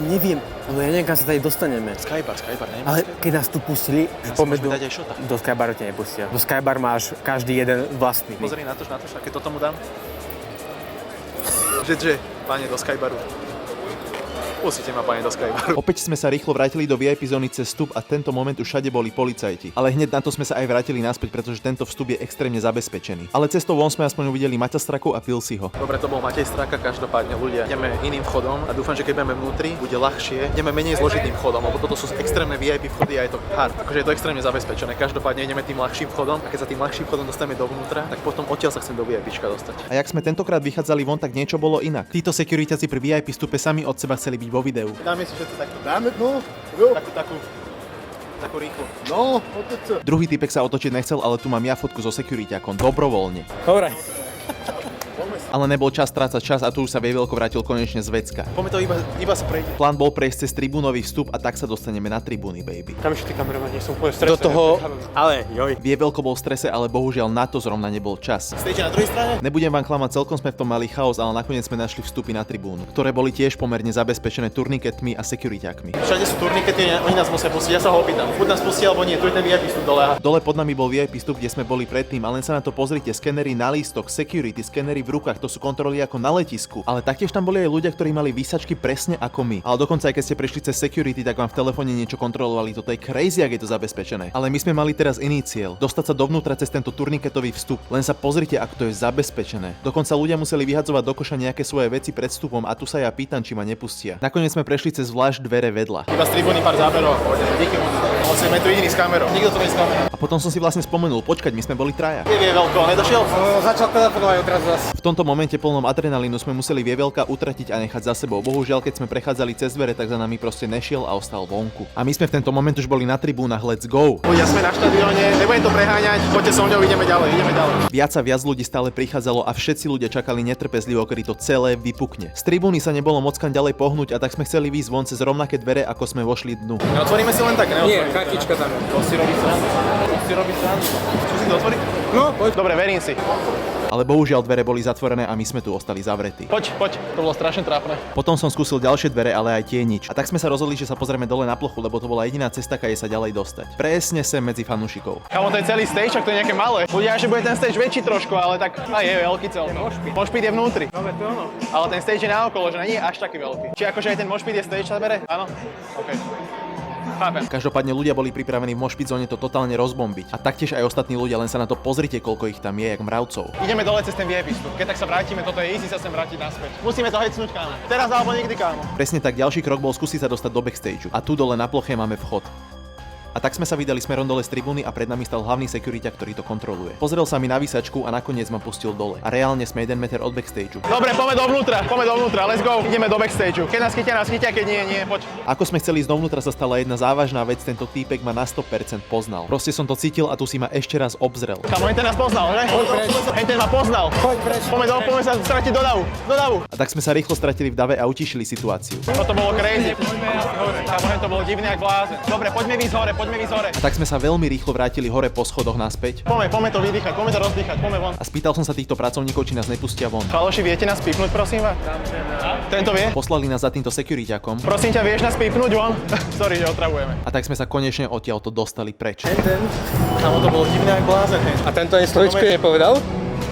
neviem, no ja neviem, kam sa tady dostaneme.
Skybar, neviem.
Ale keď nás tu pustili,
poďme dať aj šota.
do Skybaru ťa nepustia. Do Skybar máš každý jeden vlastný.
Pozri na to, a keď toto mu dám. Že, páne, do Skybaru. Pustite ma, pane, do Skybaru.
Opäť sme sa rýchlo vrátili do VIP zóny cez vstup a tento moment už všade boli policajti. Ale hneď na to sme sa aj vrátili naspäť, pretože tento vstup je extrémne zabezpečený. Ale cestou von sme aspoň uvideli Maťa Straku a Pilsiho.
Dobre, to bol Matej Straka, každopádne ľudia. Ideme iným vchodom a dúfam, že keď budeme vnútri, bude ľahšie. Ideme menej zložitým vchodom, lebo toto sú extrémne VIP vchody a je to hard. Akože je to extrémne zabezpečené. Každopádne ideme tým ľahším vchodom a keď sa tým ľahším vchodom dostaneme dovnútra, tak potom odtiaľ sa chcem do VIPčka dostať.
A jak sme tentokrát vychádzali von, tak niečo bolo inak. Títo sekuriťaci pri VIP vstupe sami od seba chceli byť vo videu.
Dáme si všetko takto. Dáme, takú rýchlu.
No, druhý typek sa otočiť nechcel, ale tu mám ja fotku so sekuriťakom dobrovoľne.
Dobre.
Ale nebol čas strácať čas a tu už sa Vievelko vrátil konečne z vecka.
Poďme to iba sa prejde.
Plán bol prejsť cez tribúnový vstup a tak sa dostaneme na tribúny, baby.
Tam ešte tí kameramani sú úplne stresné.
Do toho, ale joj.
Vievelko bol v strese, ale bohužiaľ na to zrovna nebol čas.
Stojíte na druhej strane?
Nebudem vám klamať, celkom sme v tom mali chaos, ale nakoniec sme našli vstupy na tribúnu, ktoré boli tiež pomerne zabezpečené turniketmi a sekuriťakmi.
Všade sú turnikety, oni nás musia pustiť. Ja sa ho opýtam. Buď nás pustia alebo nie. Tu je ten VIP vstup dole.
Dole pod nami bol VIP vstup, kde sme boli predtým, ale len sa na to pozrite, skenery na lístok, security, skenery v rukách. prestávkach, to sú kontroly ako na letisku, ale taktiež tam boli aj ľudia, ktorí mali výsačky presne ako my. Ale dokonca aj keď ste prešli cez security, tak vám v telefóne niečo kontrolovali. Toto je crazy, ak je to zabezpečené. Ale my sme mali teraz iný cieľ, dostať sa dovnútra cez tento turniketový vstup. Len sa pozrite, ako to je zabezpečené. Dokonca ľudia museli vyhadzovať do koša nejaké svoje veci pred vstupom a tu sa ja pýtam, či ma nepustia. Nakoniec sme prešli cez zvlášť dvere vedľa.
Iba z tribúny pár záberov. Díky moc. Musíme tu jediný s kamerou. Nikto to nie s kamerou.
A potom som si vlastne spomenul, počkať, my sme boli traja.
Vie veľko, nedošiel?
Začal telefonovať odraz zas.
V tomto momente plnom adrenalínu sme museli Vievelka utratiť a nechať za sebou. Bohužiaľ, keď sme prechádzali cez dvere, tak za nami proste nešiel a ostal vonku. A my sme v tento moment už boli na tribúnach, let's go.
Ľudia, sme na štadióne, nebudem to preháňať, poďte so mňou, ideme ďalej.
Viac a viac ľudí stále prichádzalo a všetci ľudia čakali netrpezlivo, kedy to celé vypukne. Z tribúny sa nebolo moc kam ďalej pohnúť a tak sme chceli výjsť von cez rovnaké dvere, ako sme vošli dnu.
Neotvoríme si len tak,
Nie, kartička tam je.
To si robí srandu. Čo si to otvoriť?
No, poď.
Dobre, verím si.
Ale bohužiaľ dvere boli zatvorené a my sme tu ostali zavretí.
Poď, to bolo strašne trápne.
Potom som skúsil ďalšie dvere, ale aj tie nič. A tak sme sa rozhodli, že sa pozrieme dole na plochu, lebo to bola jediná cesta, kde sa ďalej dostať. Presne sem medzi fanúšikov.
Kamo, to je celý stage, ak to je nejaké malé. Ľudia, že bude ten stage väčší trošku, ale tak aj je veľký celkom. Mošpit je vnútri. No, to ono. Ale ten stage je naokolo, že nie je až taký veľký. Či akože aj ten mošpit je stage na bere? Áno. OK. Chápem.
Každopádne ľudia boli pripravení v mošpit zóne to totálne rozbombiť. A taktiež aj ostatní ľudia, len sa na to pozrite, koľko ich tam je, jak mravcov.
Ideme dole cez ten VIP vstup. Keď tak sa vrátime, toto je easy sa sem vrátiť naspäť. Musíme to hecnúť, kámo. Teraz alebo nikdy, kámo.
Presne tak, ďalší krok bol skúsiť sa dostať do backstageu. A tu dole na ploche máme vchod. A tak sme sa vydali smerom dole z tribúny a pred nami stal hlavný security, ktorý to kontroluje. Pozrel sa mi na výsačku a nakoniec ma pustil dole. A reálne sme 1 meter od backstageu.
Dobre, poďme dovnútra, let's go. Ideme do backstageu. Keď nás chytia, keď nie, poď.
Ako sme chceli ísť dovnútra, sa stala jedna závažná vec, tento týpek ma na 100% poznal. Proste som to cítil a tu si ma ešte raz obzrel.
Kamo, henten nás poznal, že? Henten ma poznal. Poď preč. Poďme sa stratiť do davu.
A tak sme sa rýchlo stratili v dave a utišili situáciu.
Toto bolo crazy. Kamo, to bolo divné jak blázen. Dobre, poďme výjsť hore.
A tak sme sa veľmi rýchlo vrátili hore po schodoch naspäť.
Poďme to vydýchať, poďme to rozdýchať, poďme von.
A spýtal som sa týchto pracovníkov, či nás nepustia von.
Chaloši, viete nás pípnúť, prosím vás? Tento vie?
Poslali nás za týmto securiťakom.
Prosím ťa, vieš nás pípnúť von? Sorry, že otravujeme.
A tak sme sa konečne odtiaľto dostali preč.
Kamo, to bolo divné jak blázen.
A tento ani slovičko nepovedal?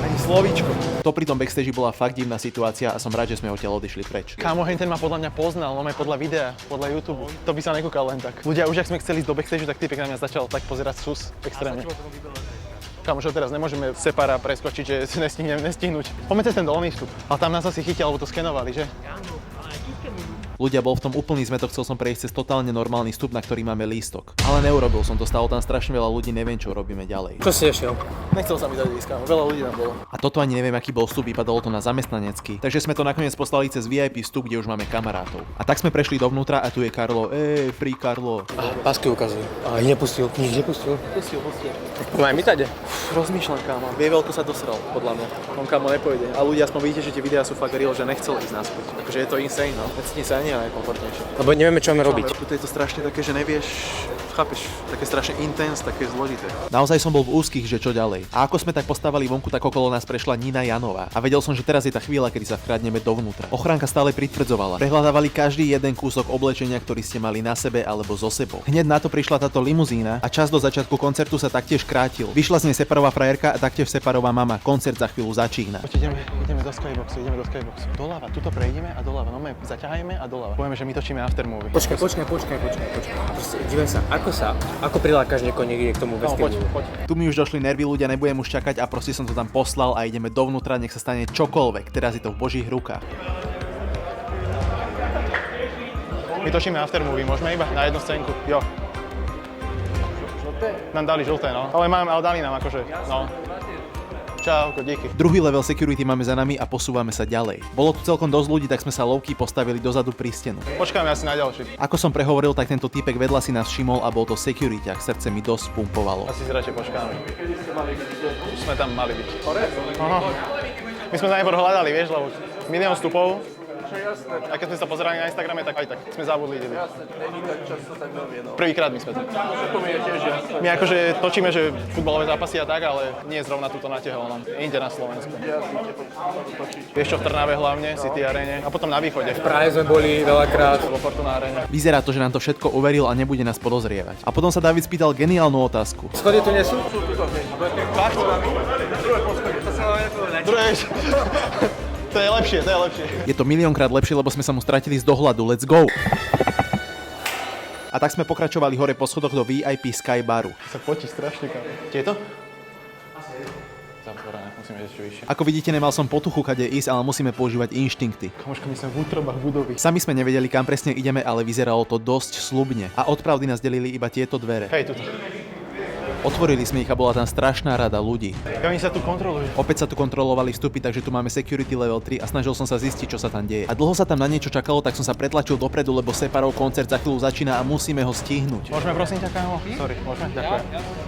Ani slovíčko.
To pri tom backstage bola fakt divná situácia a som rád, že sme odtiaľ odišli preč.
Kámo, ten ma podľa mňa poznal, no podľa videa, podľa YouTube. To by sa nekúkal len tak. Ľudia, už ak sme chceli ísť do backstage, tak typek na mňa začal tak pozerať sus extrémne. Kámo, čo teraz nemôžeme separa preskočiť, že si nestihnúť. Poďme cez ten dolný vstup. Ale tam nás asi chytia, alebo to skenovali, že?
Ľudia, bol v tom úplný zmetok, chcel som prejsť cez totálne normálny vstup, na ktorý máme lístok. Ale neurobil som to, stalo tam strašne veľa ľudí, neviem čo robíme ďalej.
Čo si išiel?
Nechcel sa mi dať ísť, kámo, veľa ľudí tam bolo.
A toto ani neviem, aký bol vstup, vypadalo to na zamestnanecký. Takže sme to nakoniec poslali cez VIP vstup, kde už máme kamarátov. A tak sme prešli dovnútra a tu je Karlo. Free Karlo.
Pásky ukazujú. A ich nepustil.
Pustil.
Poďme aj my tade.
Rozmýšľam, kámo. Vievelko sa dosral, podľa mňa. On kámo nepôjde. A ľudia aspoň vidíte, že tie videá sú fakt real, že nechcel ísť naspäť. Takže je to insane, no. Necítim sa ani najkomfortnejšie.
Lebo nevieme, čo máme robiť.
Tuto je to strašne také, že nevieš, chápeš, také strašne intense, také zložité.
Naozaj som bol v úzkých, že čo ďalej. A ako sme tak postavali vonku, tak okolo nás prešla Nina Janová. A vedel som, že teraz je tá chvíľa, kedy sa vkradneme dovnútra. Ochránka stále pritvrdzovala. Prehľadávali každý jeden kúsok oblečenia, ktorý ste mali na sebe alebo zo sebou. Hneď na to prišla táto limuzína a čas do začiatku koncertu sa taktiež krátil. Vyšla z nej separová frajerka a taktiež separová mama. Koncert za chvíľu začína.
Ideme do skyboxu. Doľava, tuto prejdeme a doľava. No my zaťahajme a doľava. Povieme, že my točíme aftermovie.
Počkaj. Ako prilákaš niekoho niekde k tomu vestibulu?
Poď.
Tu mi už došli nervy, ľudia, nebudem už čakať a proste som to tam poslal a ideme dovnútra, nech sa stane čokoľvek. Teraz je to v Božích rukách.
My točíme aftermovie, môžeme iba na jednu scénku. Jo. Nám dali žlté, no. Ale dali nám akože, no. Čauko, díky.
Druhý level security máme za nami a posúvame sa ďalej. Bolo tu celkom dosť ľudí, tak sme sa low-key postavili dozadu pri stenu.
Počkáme asi na ďalší.
Ako som prehovoril, tak tento týpek vedľa si nás všimol a bol to security, a srdce mi dosť pumpovalo.
Asi si radšej počkáme. Už sme tam mali byť. Aha. My sme najprv hľadali, vieš, lebo milión vstupov. A keď sme sa pozerali na Instagrame, tak aj tak sme zabudli ideli. Prvýkrát my sme to. My akože točíme, že futbalové zápasy a tak, ale nie zrovna tuto natiahol nám. Inde na Slovensku. Vieš čo, v Trnave hlavne, City Arene a potom na východe.
V Prahe sme boli veľakrát.
Vo Fortuna Arene.
Vyzerá to, že nám to všetko uveril a nebude nás podozrievať. A potom sa David spýtal geniálnu otázku.
Schody tu nie sú?
To je lepšie, to je lepšie.
Je to miliónkrát lepšie, lebo sme sa mu stratili z dohľadu. Let's go! A tak sme pokračovali hore po schodoch do VIP Sky Baru.
Sa potí strašne, kámo. Tieto? Zatvorené, musíme ísť ešte vyššie.
Ako vidíte, nemal som potuchu, kade ísť, ale musíme používať inštinkty.
Kamoška, my sme v útrobách budovy.
Sami sme nevedeli, kam presne ideme, ale vyzeralo to dosť sľubne. A od pravdy nás delili iba tieto dvere.
Hej, tuto.
Otvorili sme ich a bola tam strašná rada ľudí.
Oni sa tu kontrolujú.
Opäť sa tu kontrolovali vstupy, takže tu máme security level 3 a snažil som sa zistiť, čo sa tam deje. A dlho sa tam na niečo čakalo, tak som sa pretlačil dopredu, lebo Separov koncert za chvíľu začína a musíme ho stihnúť.
Môžeme prosím ťa, kámo? Sorry, môžeme? Ďakujem.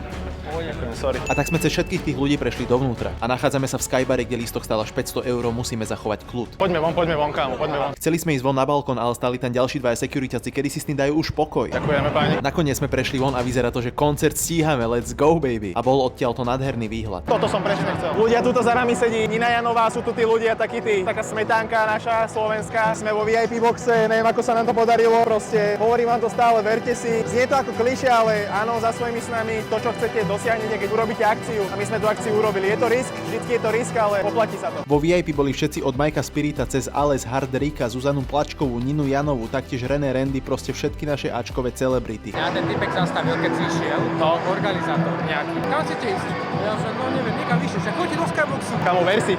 Ďakujem, sorry.
A tak sme cez všetkých tých ľudí prešli dovnútra. A nachádzame sa v Skybare, kde lístok stál až 500 €, musíme zachovať kľud.
Poďme von, kámo, poďme von.
Chceli sme ísť von na balkón, ale stali tam ďalší dvaja securitáci, kedy si s tým dajú už pokoj.
Ďakujeme, páni.
Nakoniec sme prešli von a vyzerá to, že koncert stíhame, let's go baby. A bol odtiaľto nádherný výhľad.
Toto som presne chcel. Ľudia tuto za nami sedí, Nina Janová, sú tu tí ľudia, takí tí, taká smetánka naša slovenská. Sme vo VIP boxe, neviem ako sa nám to podarilo, proste hovorím vám to stále, verte si. Znie to ako klišé, ale áno, za svojimi snami to, čo chcete, dosiahnete, keď urobíte akciu. A my sme tú akciu urobili. Je to risk, vždycky je to risk, ale oplatí sa to.
Vo VIP boli všetci od Majka Spirita cez Ales, Hardrika, Zuzanu Plačkovú, Ninu Janovú, taktiež René Randy, proste všetky naše ačkové celebrity.
Ja ten typek zastavil, keď si išiel, to organizátor nejaký. Kam chcete ísť? Ja že no neviem, niekam vyššie, však choďte do Skyboxu.
Kamo, versi,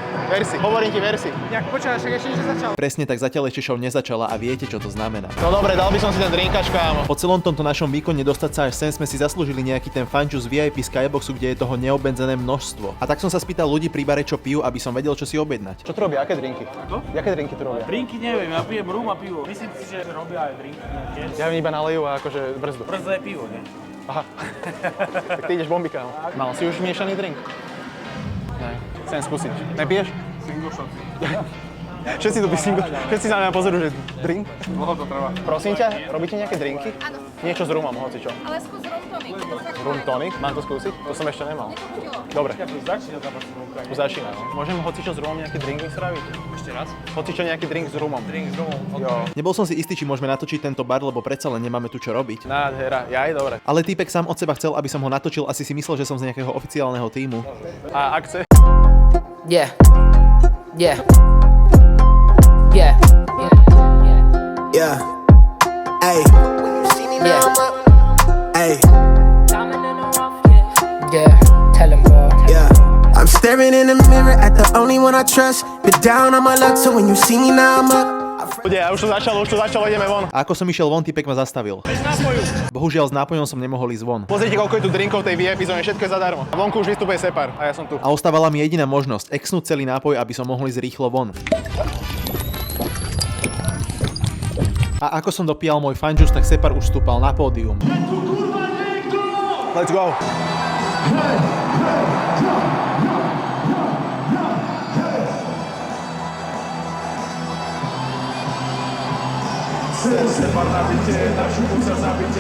hovorím ti versi.
Nejak počkaj, však ešte nič nezačal.
Presne tak, zatiaľ ešte show nezačala a viete, čo to znamená.
No dobre, dal by som si ten drinkač, kámo.
Po celom tomto našom výkone dostať sa až sem sme si zaslúžili nejaký ten fančus VIP Skyboxu, kde je toho neobmedzené množstvo. A tak som sa spýtal ľudí pri bare, čo pijú, aby som vedel, čo si objednať.
Čo tu robia? Aké drinky? Ako? Jaké drinky tu robia?
Drinky neviem, ja pijem rum a pivo. Myslím si, že robia aj drinky nejaké.
Ja im iba nalejú a akože brzdu.
Brzo je pivo, nie?
Aha. Tak ty ideš bomby, kámo. Mal si už miešaný drink? Ne. Chcem skúsiť. Nepiješ?
Single shot.
Všetci tu by single. Všetci sa na mňa pozerú, že drink?
Dlho to trvá.
Prosím ťa, robíte nejaké drinky?
Áno.
Niečo s rumom, hoci čo.
Ale skús rum tonic.
Rum tonic? Mám to skúsiť? To som ešte nemal. Dobre.
Začína zápas v Ukrajine.
Začína, no. Môžem hoci čo s rumom nejaký drink spraviť?
Ešte raz?
Hoci čo nejaký drink s rumom.
Drink s rumom.
Jo.
Nebol som si istý, či môžeme natočiť tento bar, lebo predsa len nemáme tu čo robiť.
Nádhera, ja aj dobre.
Ale týpek sám od seba chcel, aby som ho natočil, asi si myslel, že som z nejakého oficiálneho tímu.
A ak chce?
Yeah. Yeah. Yeah. Yeah. Hey. Yeah. Hey. Yeah. Tell him, bro. Yeah. I'm staring in the mirror at the only one I trust. Been down on my luck, so when you see me now I'm up.
Ľudia, už to začalo, ideme von.
A ako som išiel von, týpek ma zastavil. Bohužiaľ s nápojom som nemohol ísť von.
Pozrite, koľko je tu drinkov tej VIP zóne, všetko je zadarmo. A vonku už vystupuje Separ a ja som tu.
A ostávala mi jediná možnosť, exnúť celý nápoj, aby som mohol ísť rýchlo von. A ako som dopíjal môj fanjuice, tak Separ už vstúpal na pódium.
Let's go.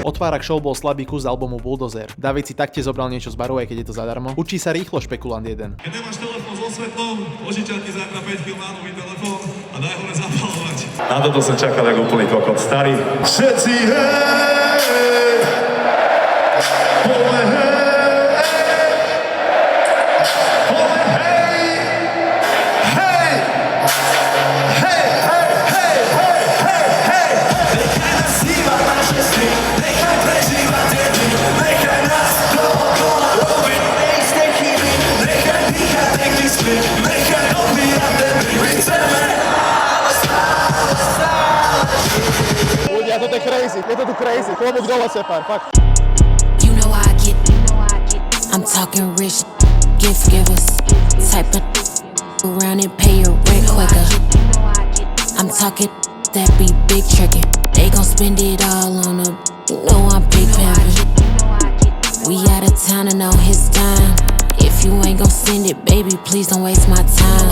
Otvárak show bol slabý kus albumu Bulldozer. David si taktiež zobral niečo z baru, aj keď je to zadarmo. Učí sa rýchlo špekulant jeden.
Keď nemáš telefón so svetlom, požičať ti za 5 kg mánový telefón a daj ho zapalovať. Na toto som čakal ako úplný kokot. Starý. Všetci hej! Pole hej! Pole hej! Hej! Hej, hej, hej, hej, hej, hej! Nechaj nás snívať naše sny, nechaj prežívať tie dny, nechaj nás dookola robiť neisté chyby, nechaj dýchať niekdy spí, nechaj opírať ten drink, my chceme
Ľudia, toto je crazy, je to tu crazy, klobúk dole Separ, fakt.
You know I get. I'm talking rich gift givers, type of around and pay your rent quicker. I'm talking that be big trickin'. They gon' spend it all on a. You know I'm big pimpin'. We out of town and on his time. If you ain't gon' send it, baby, please don't waste my time.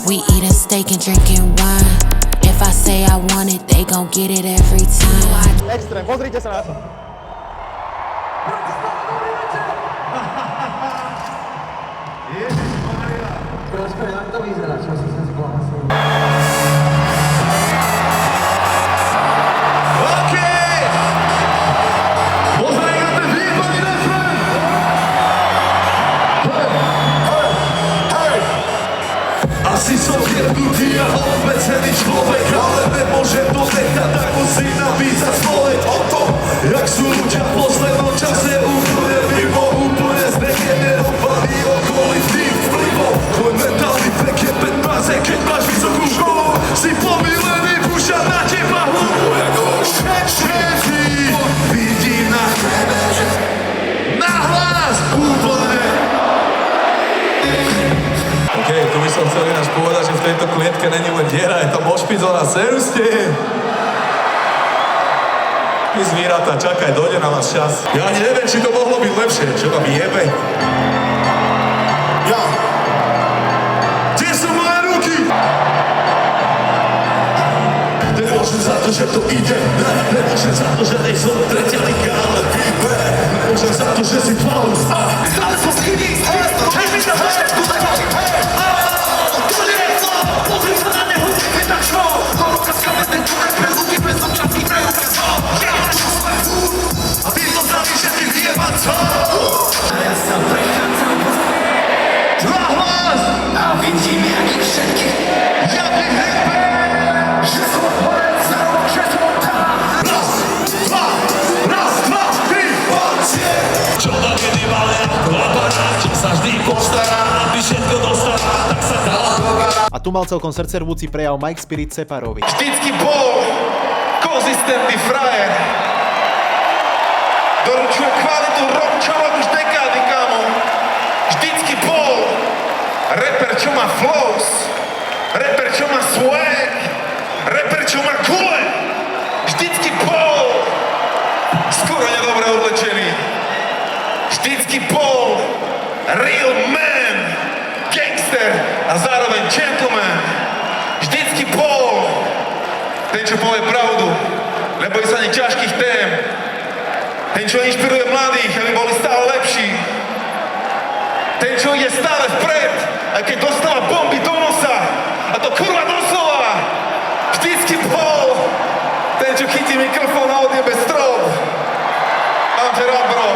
We eatin' steak and drinking wine. If I say I want it, they gon' get it every time.
Extrém, pozrite sa na to.
Čava, seruste. Ty zvieratá, čakaj, dojde na vás čas. Ja ani neviem, či to mohlo byť lepšie. Čo vám jebe? Ja. Kde sú moje ruky? Nemôžem za to, že to ide. Nemôžem za to, že nejsem tretia liga, ale výber. Nemôžem za to, že si paus. Stále som skrytý. Hej, mi to všetku tak hej. Pozri sa na neho, je tak čo? Korokazka bez ten čurek, bez ruky, bez občanských preukazov. A ty to zdraví, že ty vyjebať co? A ja sa prechádzam dva hlas a vidím, jak ich všetkých jadných hejbe, že som odpored, zároveň, že som tam. Raz, dva, tri, poďte! Čo da kedy malé ako aparát, čo sa vždy postará, aby všetko dostala, tak sa dala dogará.
A tu mal celkom srdcervúci prejav Mike Spirit Separovi.
Vždycky bol konzistentný frajer. Doručuje kvalitu Robčovok už dekády, kámo. Vždycky bol reper, čo má flows, reper, čo má swag, reper, čo má gule. Vždycky bol skoro nedobre odlečený. Vždycky bol real man, gangster a zároveň gentleman. Vždycky bol ten, čo povie pravdu, nebojí sa ani ťažkých tém. Ten, čo inšpiruje mladých, aby boli stále lepší. Ten, čo ide stále vpred, aj keď dostáva bomby do nosa. A to kurva doslova. Vždycky bol ten, čo chytí mikrofón a odjebe strop. Mám ťa rád, bro.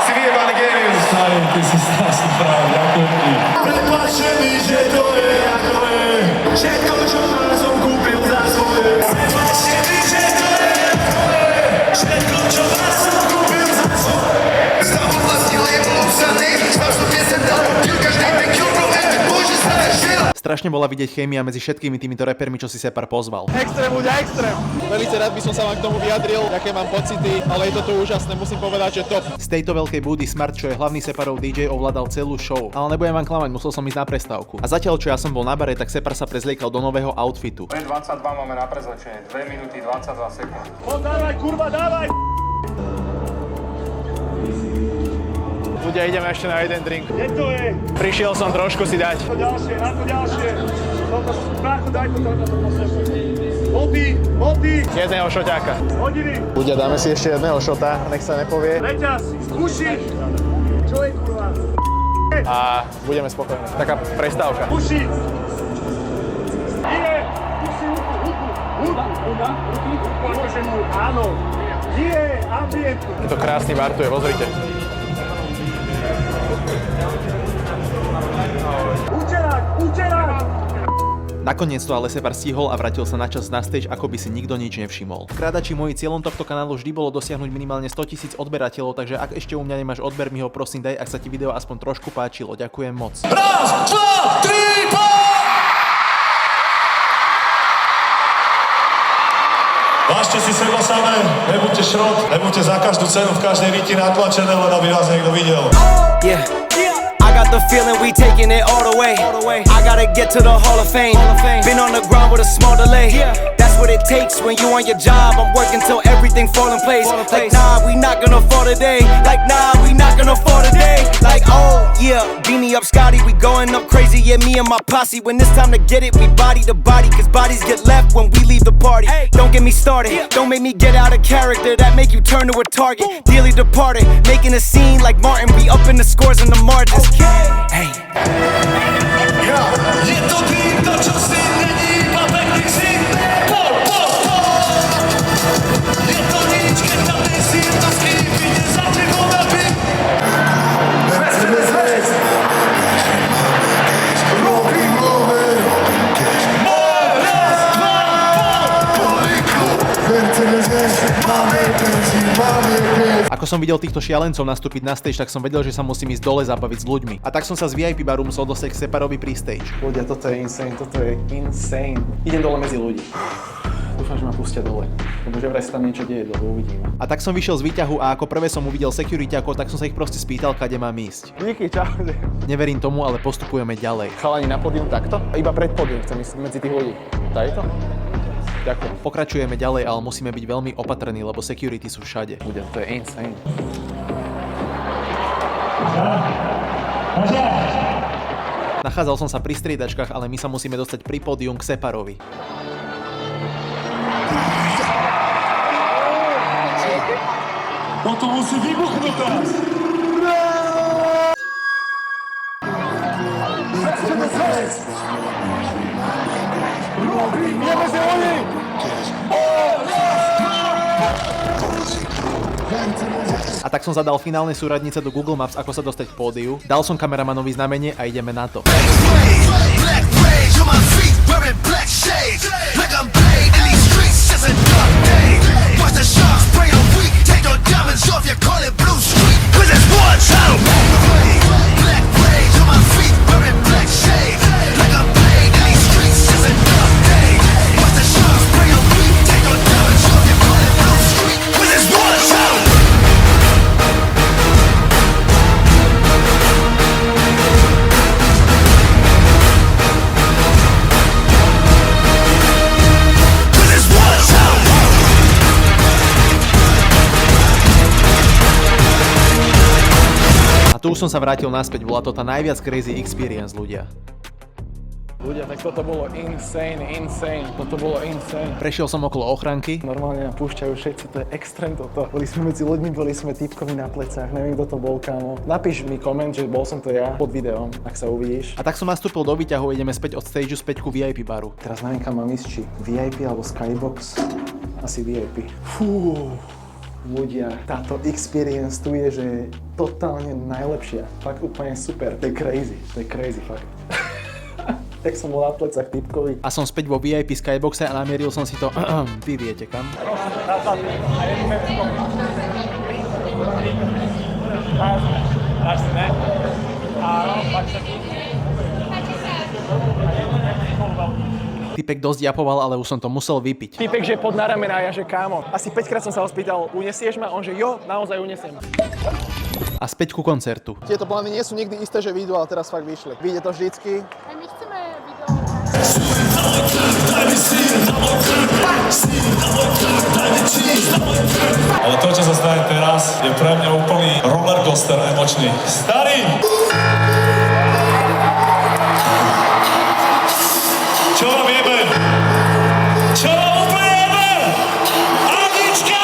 Si vyjebaný genius.
Stary, ty si strašný práv, ďakujem ti.
Prepáčte mi, že to je ako je. Všetko, čo mám, som kúpil za svoje. Prepáčte mi, že to je ako je. Všetko, čo mám, som kúpil za svoje. Stavu vlastní label obsaný, spášnu piesem dal, pil každý ten kill, bro, bože sa nežil.
Strašne bola vidieť chémia medzi všetkými týmito repermi, čo si Separ pozval.
Extrém, ľudia, extrém. Velice rád by som sa vám k tomu vyjadril, aké mám pocity, ale je to tu úžasné, musím povedať, že top.
Z tejto veľkej búdy Smart, čo je hlavný Separov DJ, ovládal celú show. Ale nebudem vám klamať, musel som ísť na prestávku. A zatiaľ, čo ja som bol na bare, tak Separ sa prezliekal do nového outfitu.
22 máme na prezlečenie, 2 minúty 22 sekúnd.
Dávaj, kurva, dávaj!
Ľudia, ideme ešte na jeden drink.
Kde to je?
Prišiel som trošku si dať.
Na to ďalšie. Brácho, daj to po sebe. Boty!
Jedného šoťáka.
Hodiny!
Ľudia, dáme si ešte jedného šota, nech sa nepovie.
Reťaz, uši! Čo je, kurva?
A budeme spokojní. Taká prestávka.
Uši! Nie! Uši, ruky. Áno. Nie, ambient.
Je to krásny bar, tu je, pozrite.
Učerák!
Nakoniec to ale Separ stihol a vrátil sa na čas na stage, ako by si nikto nič nevšimol. Krádači, môj cieľom tohto kanálu vždy bolo dosiahnuť minimálne 100 000 odberateľov, takže ak ešte u mňa nemáš odber, mi ho prosím daj, ak sa ti video aspoň trošku páčilo. Ďakujem moc.
Raz, dva, tri, Vážte si seba samé, nebuďte šrot, nebuďte za každú cenu v každej riti natlačené, len aby vás niekto videl.
Yeah. I got the feeling we taking it all the way. I gotta get to the Hall of Fame. Been on the ground with a small delay. That's what it takes when you on your job. I'm working till everything fall in place. Like nah, we not gonna fall today. Like nah, we not gonna fall today. Like oh yeah, beanie up Scotty, we going up crazy. Yeah, me and my posse. When it's time to get it, we body to body. Cause bodies get left when we leave the party. Don't get me started. Don't make me get out of character. That make you turn to a target. Dearly departed, making a scene like Martin. We up in the scores and the margins. Hey.
Je to tým, to čo si není iba pekný si. Je to nič, keď tam ten si jedna z kým ide za tebou na byt. Mercedes. Robím over. Raz, dva, poliku. Mercedes, máme benzín, máme benzín.
Ako som videl týchto šialencov nastúpiť na stage, tak som vedel, že sa musím ísť dole zabaviť s ľuďmi. A tak som sa z VIP baru musel dostať k Separovi pri stage.
Ľudia, toto je insane. Idem dole medzi ľudí. Dúfam, že ma pustia dole. Lebo že vraj sa tam niečo deje dole, uvidíme.
A tak som vyšiel z výťahu a ako prvé som uvidel securityákov, tak som sa ich proste spýtal, kade mám ísť.
Díky, čau.
Neverím tomu, ale postupujeme ďalej.
Chalani na pódium takto? Iba pred pódium chcem ísť medzi tých ľudí. Daj to?
Ďakujem. Pokračujeme ďalej, ale musíme byť veľmi opatrní, lebo security sú všade.
Ľudia, to je insane.
Nachádzal som sa pri striedačkách, ale my sa musíme dostať pri pódium k Separovi.
Toto musí vybuchnúť teraz!
A tak som zadal finálne súradnice do Google Maps, ako sa dostať k pódiu. Dal som kameramanovi znamenie a ideme na to. A tu už som sa vrátil naspäť, bola to tá najviac crazy experience, ľudia.
Ľudia, tak toto bolo insane. Toto bolo insane.
Prešiel som okolo ochranky.
Normálne nám púšťajú všetci, to je extrém toto. Boli sme medzi ľuďmi, boli sme typkovi na plecách, neviem kto to bol, kámo. Napíš mi koment, že bol som to ja pod videom, ak sa uvidíš.
A tak som nastúpil do výťahu, ideme späť od stageu späť ku VIP baru.
Teraz neviem kam mám ísť, či VIP alebo Skybox. Asi VIP. Fú. Ľudia, táto experience tu je, že je totálne najlepšia. Fakt úplne super. To je crazy, fakt. Tak som bol na plecach typkovi.
A som späť vo VIP Skyboxe a namieril som si to, vy viete kam. Typek dosť japoval, ale už som to musel vypiť.
Typek, že pod na ramena, ja že kámo. Asi 5-krát som sa ho spýtal, unesieš ma? On že jo, naozaj unesiem.
A späť ku koncertu.
Tieto plány nie sú nikdy isté, že vyjdú, ale teraz fakt vyšli. Vyjde to vždycky.
Aj my chceme video.
Ale to, čo sa stane teraz, je pre mňa úplný rollercoaster emočný. Starý! Čo vám jebe? Čo vám úplne jebe? Anička!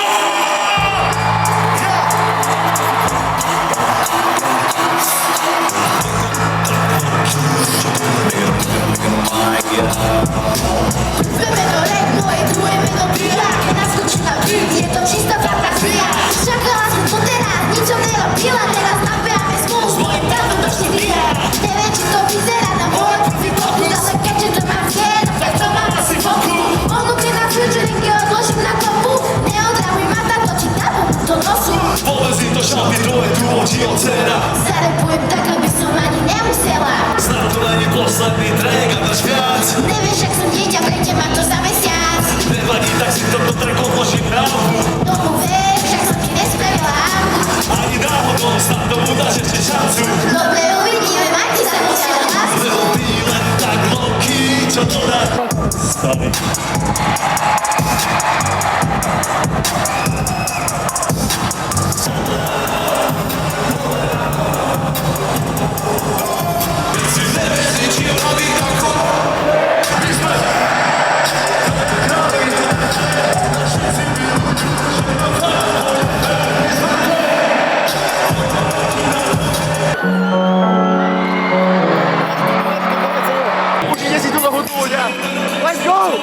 Vymenore moje druhé meno Bila. Naskočila byt, je to čistá fantázia. Čakala som to teraz, nič som nerobila. Teraz nabehame spolu, môj táto došli videa. Neviem, či to vyzerá na môj profil fokus, ale keďže to mám vieru, tak to mám asi foku. Ponúkne na featuringy, odložím na kopu. Neodravuj ma táto, či tabu do nosu.
Povezi to šampy, tvoje dôči od cena.
Zarepujem tak, aby som ani nemusela.
Snad to není posledný track a dáš viac.
Nevieš, ak som dieťa, prejde ma to za mesiac.
Nevadí, tak si toto track odložím na hubu.
Tomu ver, však som ti nespravila hambu.
Ani náhodou, snad tomu dáš ešte šancu.
Dobre, uvidíme, majte sa počať na nás.
Lebo ty len tak low-key, čo to dá? Stany. Si nevieš ničím robí tako. My sme
Užite si túto hudbu, ľudia. Let's go!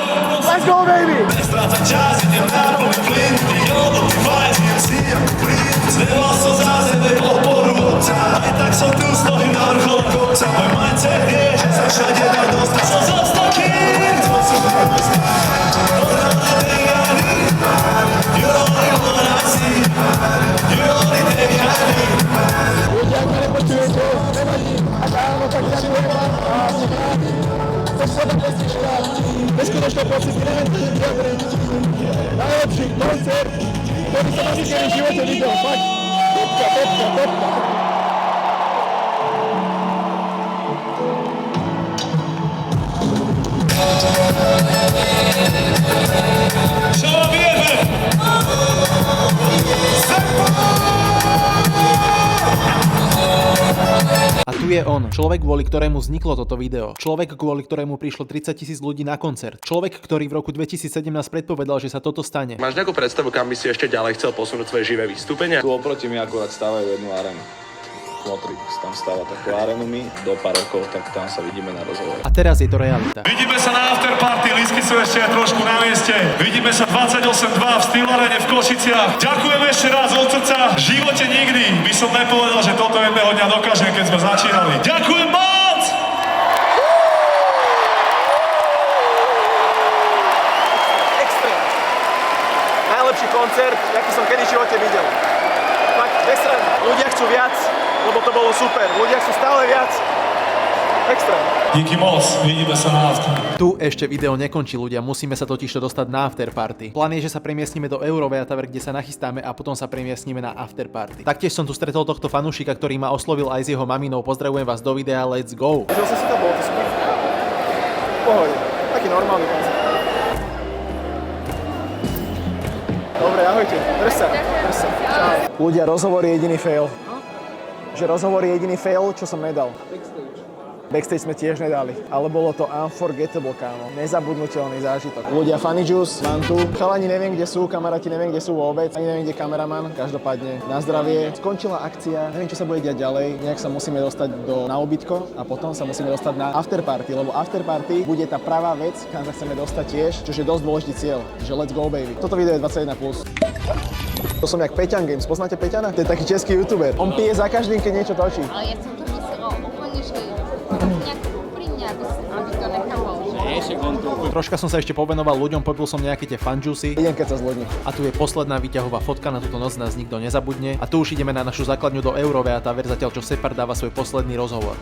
Let's go, baby!
Nestrácam čas, idem na plný plyn. Jodo, ty vajzím si ako plyn. Znemal som zázemie oporu obca. Aj tak som tu stojím na vrchole kopca. Môj mindset je, že sa všade dá dostať. Som zostal kým, to som nepoznal. You're only one I see. You're only thing I need.
Ľudia, ak ma nepočujete, nevadí. Ak áno, tak ja milujem vám a som rádi. Chcem sa tam pesnička. Neskutočné pocity, neviem to vyjadriť. Najlepší koncert, ktorý som asi kedy v živote videl. Fakt, topka.
Yeah.
je on, človek, kvôli ktorému vzniklo toto video. Človek, kvôli ktorému prišlo 30 000 ľudí na koncert. Človek, ktorý v roku 2017 predpovedal, že sa toto stane.
Máš nejakú predstavu, kam by si ešte ďalej chcel posunúť svoje živé vystúpenia?
Tu oproti mi akurát stávajú jednu arénu. Motrix tam stáva takú arénu mi, do pár rokov, tak tam sa vidíme na rozhovore.
A teraz je to realita.
Vidíme sa na afterparty, lístky sú ešte trošku na mieste. Vidíme sa 28.2 v Stylarene v Košiciach. Ďakujem ešte raz od srdca. V živote nikdy by som nepovedal, že toto jedného dňa dokážem, keď sme začínali. Ďakujem moc!
Extrém. Najlepší koncert, aký som kedy v živote videl. Fakt, bez srandy. Ľudia chcú viac, lebo to bolo super. Ľudia chcú stále viac. Extrém.
Díky moc, vidíme sa na afterparty.
Tu ešte video nekončí, ľudia, musíme sa totižto dostať na afterparty. Plán je, že sa premiestnime do Euroveataver, kde sa nachystáme a potom sa premiestnime na afterparty. Taktiež som tu stretol tohto fanúšika, ktorý ma oslovil aj s jeho maminou. Pozdravujem vás do videa, let's go.
Užil som si to, bolo to super. Pohode, taký normálny koncert. Dobre, ahojte, drž sa. Čau. Ľudia, rozhovor je jediný fail. Že rozhovor je jediný fail, čo som nedal. Backstage sme tiež nedali, ale bolo to unforgettable, kámo. Nezabudnutelný zážitok. Ľudia, Funny Juice, mám tu. Chalani neviem, kde sú, kamaráti neviem, kde sú vôbec. Ani neviem, kde kameraman. Každopádne, na zdravie. Skončila akcia, neviem, čo sa bude diať ďalej. Nejak sa musíme dostať na obytko a potom sa musíme dostať na afterparty, lebo afterparty bude tá pravá vec, kam sa chceme dostať tiež, čo je dosť dôležitý cieľ. Že let's go, baby. Toto video je 21+. To som jak Peťan Games. Poznáte Peťana? To je taký český youtuber. On pije za každým, keď niečo točí.
Ale ja som to myslela úplne, že nejak úprimne, aby to nechalo.
Troška som sa ešte povenoval ľuďom, popil som nejaké tie fanjuicy.
Idem keď sa zlodní.
A tu je posledná výťahová fotka, na túto noc nás nikto nezabudne. A tu už ideme na našu základňu do Euroveataver, zatiaľ čo Separ dáva svoj posledný rozhovor.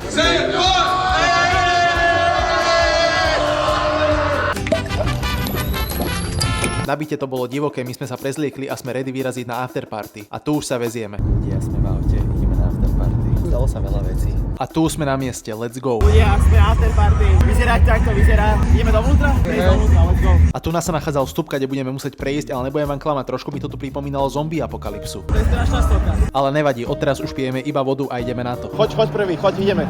Na byte to bolo divoké, my sme sa prezliekli a sme ready vyraziť na afterparty. A tu už sa vezieme.
Ľudia, sme v aute, ideme na afterparty. Stalo sa veľa vecí.
A tu sme na mieste, let's go.
Ľudia, sme na afterparty. Vyzerá tak to vyzerá. Ideme dovnútra? Dovnútra, let's go.
A tu nás sa nachádzal vstup, kde budeme musieť prejsť, ale nebudem vám klamať, trošku mi to tu pripomínalo zombie apokalypsu.
To je strašná stoka.
Ale nevadí, odteraz už pijeme iba vodu a ideme na to.
Choď prvý, choď, ideme.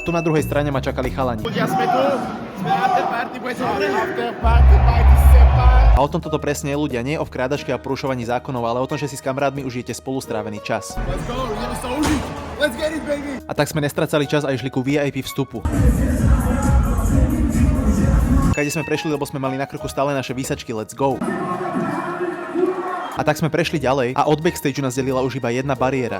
Tu na druhej strane ma čakali chalani.
Ľudia, sme tu, sme na afterparty, bude sa dobre? Afterparty, Separ.
A o tom toto presne je, ľudia, nie o vkrádačke a porušovaní zákonov, ale o tom, že si s kamarátmi užijete spolu strávený čas.
Let's go, ideme sa užiť. Let's get it, baby.
A tak sme nestracali čas a išli ku VIP vstupu. Kade sme prešli, lebo sme mali na krku stále naše výsačky, let's go. A tak sme prešli ďalej a od backstage nás delila už iba jedna bariéra.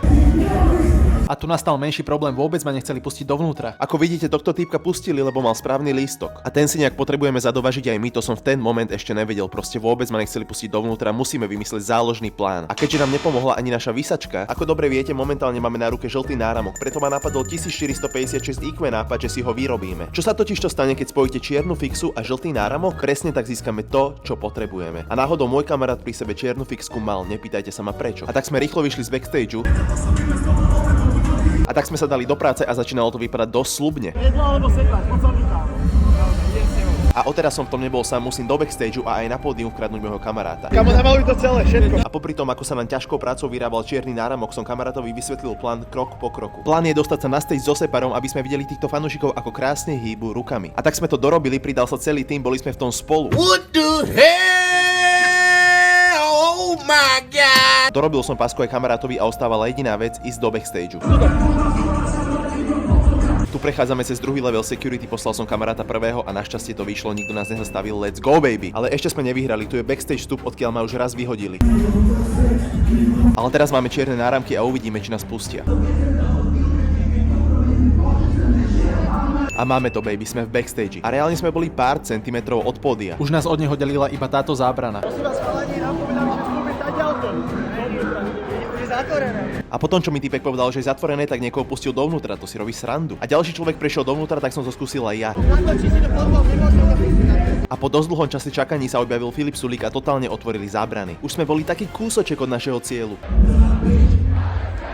A tu nastal menší problém, vôbec ma nechceli pustiť dovnútra. Ako vidíte, tohto týpka pustili, lebo mal správny lístok. A ten si nejak potrebujeme zadovažiť aj my, to som v ten moment ešte nevedel, proste vôbec ma nechceli pustiť dovnútra, musíme vymyslieť záložný plán. A keďže nám nepomohla ani naša výsačka, ako dobre viete, momentálne máme na ruke žltý náramok, preto ma napadol 1456 IQ nápad, že si ho vyrobíme. Čo sa totiž to stane, keď spojíte čiernu fixu a žltý náramok? Presne tak získame to, čo potrebujeme. A náhodou môj kamarát pri sebe čiernu fixku mal, nepýtajte sa ma prečo. A tak sme rýchlo vyšli z backstageu. A tak sme sa dali do práce a začínalo to vypadať dosť sľubne. A odteraz som v tom nebol sám, musím do backstageu a aj na pódium vkradnúť môjho kamaráta.
Kamo, namaluj to celé, všetko.
A popri tom, ako sa nám ťažkou prácou vyrábal čierny náramok, som kamarátovi vysvetlil plán krok po kroku. Plán je dostať sa na stage so Separom, aby sme videli týchto fanúšikov, ako krásne hýbu rukami. A tak sme to dorobili, pridal sa celý tým, boli sme v tom spolu. What the hell? Oh my god! Dorobil som pásku aj kamarátovi a ostávala jediná vec, ísť do backstageu. Tu prechádzame cez druhý level security, poslal som kamaráta prvého a našťastie to vyšlo, nikto nás nezastavil, let's go baby. Ale ešte sme nevyhrali, tu je backstage vstup, odkiaľ ma už raz vyhodili. Ale teraz máme čierne náramky a uvidíme, či nás pustia. A máme to baby, sme v backstage. A reálne sme boli pár centimetrov od pódia. Už nás od neho delila iba táto zábrana.
Prosím vás, chalani, napovedám, že skúpiť tá ďalko. Je zatvorené.
A potom, čo mi týpek povedal, že je zatvorené, tak niekoho pustil dovnútra, to si robí srandu. A ďalší človek prešiel dovnútra, tak som to skúsil aj ja. A po dosť dlhom čase čakaní sa objavil Filip Sulík a totálne otvorili zábrany. Už sme boli taký kúsoček od našeho cieľu.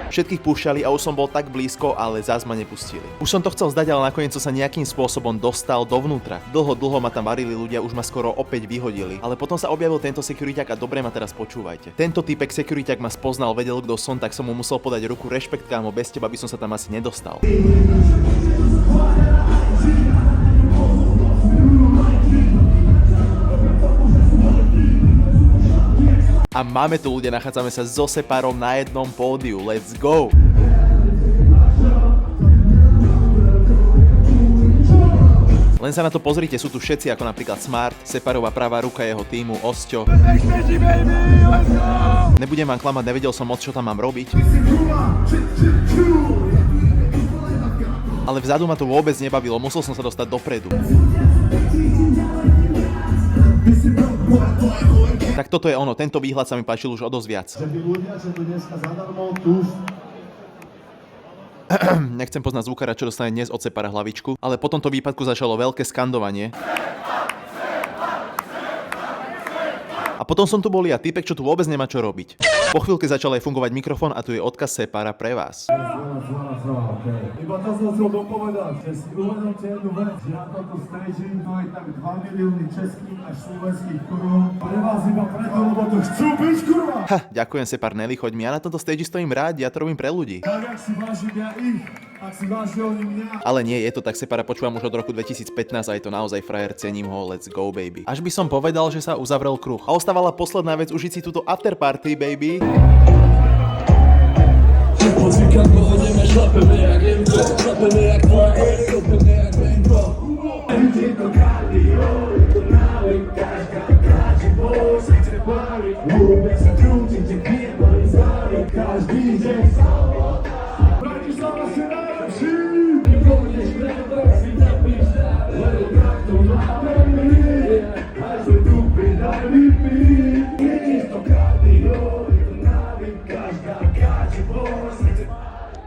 Všetkých púšťali a už som bol tak blízko, ale zás ma nepustili. Už som to chcel zdať, ale nakoniec som sa nejakým spôsobom dostal dovnútra. Dlho ma tam varili ľudia, už ma skoro opäť vyhodili. Ale potom sa objavil tento sekuriťak a dobre ma teraz počúvajte. Tento typek sekuriťak ma spoznal, vedel kto som, tak som mu musel podať ruku. Rešpekt, kámo, bez teba by som sa tam asi nedostal. A máme tu ľudia, nachádzame sa so Separom na jednom pódiu. Let's go! Len sa na to pozrite, sú tu všetci ako napríklad Smart, Separová pravá ruka jeho týmu, Osťo. Nebudem vám klamať, nevedel som moc, čo tam mám robiť. Ale vzadu ma to vôbec nebavilo, musel som sa dostať dopredu. Tak toto je ono, tento výhľad sa mi páčil už o dosť viac. Nechcem poznať zvukára, čo dostane dnes od Separa hlavičku, ale po tomto výpadku začalo veľké skandovanie. A potom som tu bol ja, typek, čo tu vôbec nemá čo robiť. Po chvíľke začal aj fungovať mikrofón a tu je odkaz Separa pre vás.
Iba to som chcel dopovedať, že si uvedomte jednu vec, že na tomto stage to je tak 2 milióny českých až slovenských korún. Pre vás iba preto, lebo to chcú byť, kurva!
Ha, ďakujem Separ, Nelly, choď mi, ja na tomto stage stojím rád, ja to robím pre ľudí.
Tak, ak si vážim ja ich, ak si vážim oni mňa.
Ale nie, je to tak, Separa počúvam už od roku 2015 a je to naozaj frajer, cením ho, let's go, baby. Až by som povedal, že sa uzavrel kruh. A ostávala posledná vec, užiť si túto afterparty, baby.
Pozíka, pohodeme, šlapeme jak jemko, šlapeme jak tvoja ej, šlapeme jak venko. Je to kardio, je to návyk, každá kráči bol, si chce páliť. Urobia sa krútite, pije, mali závyk, každý deň samota. Bratislava si najlepší, nepôjdeš preber, si napíš stále, lebo tak to máme my, aj sme tu pridali my. Je to kardio, je to návyk, každá kráči bol.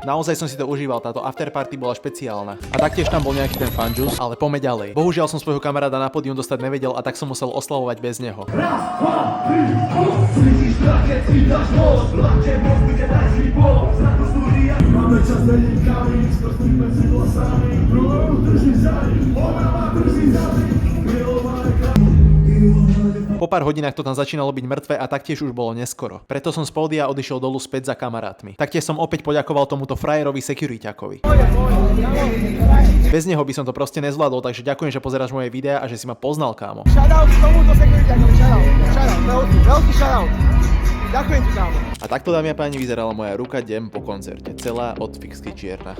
Naozaj som si to užíval, táto afterparty bola špeciálna. A taktiež tam bol nejaký ten fanžus, ale poďme ďalej. Bohužiaľ som svojho kamaráda na pódium dostať nevedel a tak som musel oslavovať bez neho.
Raz, dva, tri, cítiš strach, keď si dáš moc, vláte moc, bude najzlý bol, znaku studia. Máme čas vedieť kamiň, s prostým medzi vlasami, druhou drží za ním, obrava drží za ním, milované kamiň.
Po pár hodinách to tam začínalo byť mŕtve a taktiež už bolo neskoro. Preto som z pódia odišiel dolu späť za kamarátmi. Taktiež som opäť poďakoval tomuto frajerovi sekuriťakovi. Bez neho by som to proste nezvládol, takže ďakujem, že pozeráš moje videá a že si ma poznal, kámo.
Shoutout tomuto sekuriťakovi, shoutout, veľký shoutout. Ďakujem ti, kámo.
A takto, dámy a páni, vyzerala moja ruka deň po koncerte. Celá od fixky čierna.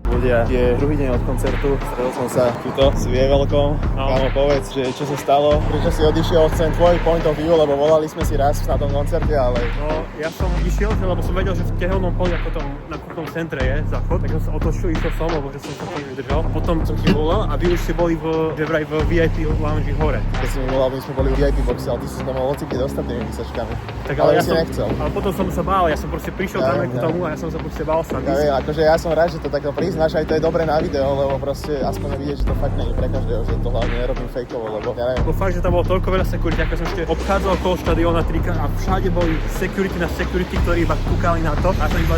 Ľudia, je druhý deň od koncertu, stretol som sa tuto s Vievelkom. Kámo, povedz, že čo sa stalo, prečo si odišiel, chcem tvoj point of view, lebo volali sme si raz na tom koncerte, ale...
No, ja som išiel, lebo som vedel, že v tehelnom poli, ako tom na kultnom centre je záchod, tak som sa otočil, išiel som, lebo že som sa to nevydržal. A potom som ti volal a vy už ste boli v VIP lounge hore.
Keď si mi volal, my sme boli v VIP boxe, ale ty si sa mohol hociky dostať tými výsačkami.
Tak ale ja
si nechcel.
Ale potom som sa bál, ja som proste prišiel tam k tomu a ja som sa proste bál sa.
Ja viem, akože ja som rád, že to takto priznáš, aj to je dobré na video, lebo proste aspoň vidieť, že to fakt nie je pre každého, že to hlavne nerobím fejkovo, lebo ja neviem.
Bo fakt, že tam bolo toľko veľa security, ako som ešte obchádzal okolo štadióna trikrát a všade boli security na security, ktorí iba kúkali na to. A ja som iba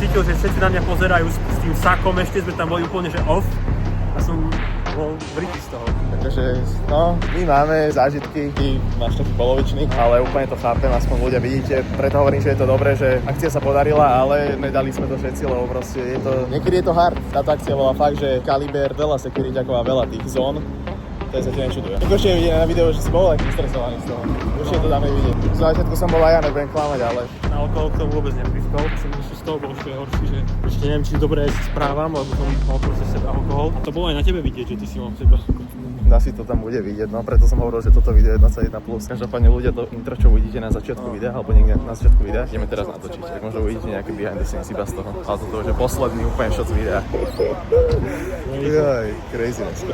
cítil, že všetci na mňa pozerajú s tým sakom, ešte sme tam boli úplne že off a som bol vritý z toho.
Takže, no, my máme zážitky, ty máš taký polovičný, ale úplne to chápem, aspoň ľudia vidíte, preto hovorím, že je to dobré, že akcia sa podarila, ale nedali sme to všetci, lebo proste je to, niekedy je to hard. Táto akcia bola fakt, že kaliber, veľa securityakov a veľa tých zón, to je sa ti nečuduje. Určite vidieť na videu, že si bol aj vystresovaný z toho. Určite to dáme vidieť. Z začiatku som bol aj ja, nebudem klamať, ale...
Na alkohol k tomu vôbec neprispel, som ešte z toho bol ešte horší, že ešte neviem, či dobre sa správam, lebo som mal proste sebe alkohol. A to bolo aj na tebe vidieť, že ty si mal sebe alkohol.
Asi to tam bude vidieť, no preto som hovoril, že toto video je 21+. Každopádne ľudia, to intro, čo uvidíte na začiatku videa, alebo niekde na začiatku videa, ideme teraz natočiť, tak možno uvidíte nejaké behind the scenes iba z toho. Ale toto už je posledný úplne shot z videa. Jaj, craziness.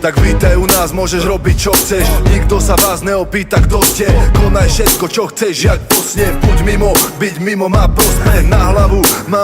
Tak vítaj u nás, môžeš robiť čo chceš, nikto sa vás neopýta kto ste. Konaj všetko čo chceš, jak po sne, buď mimo, byť mimo má prospech na hlavu.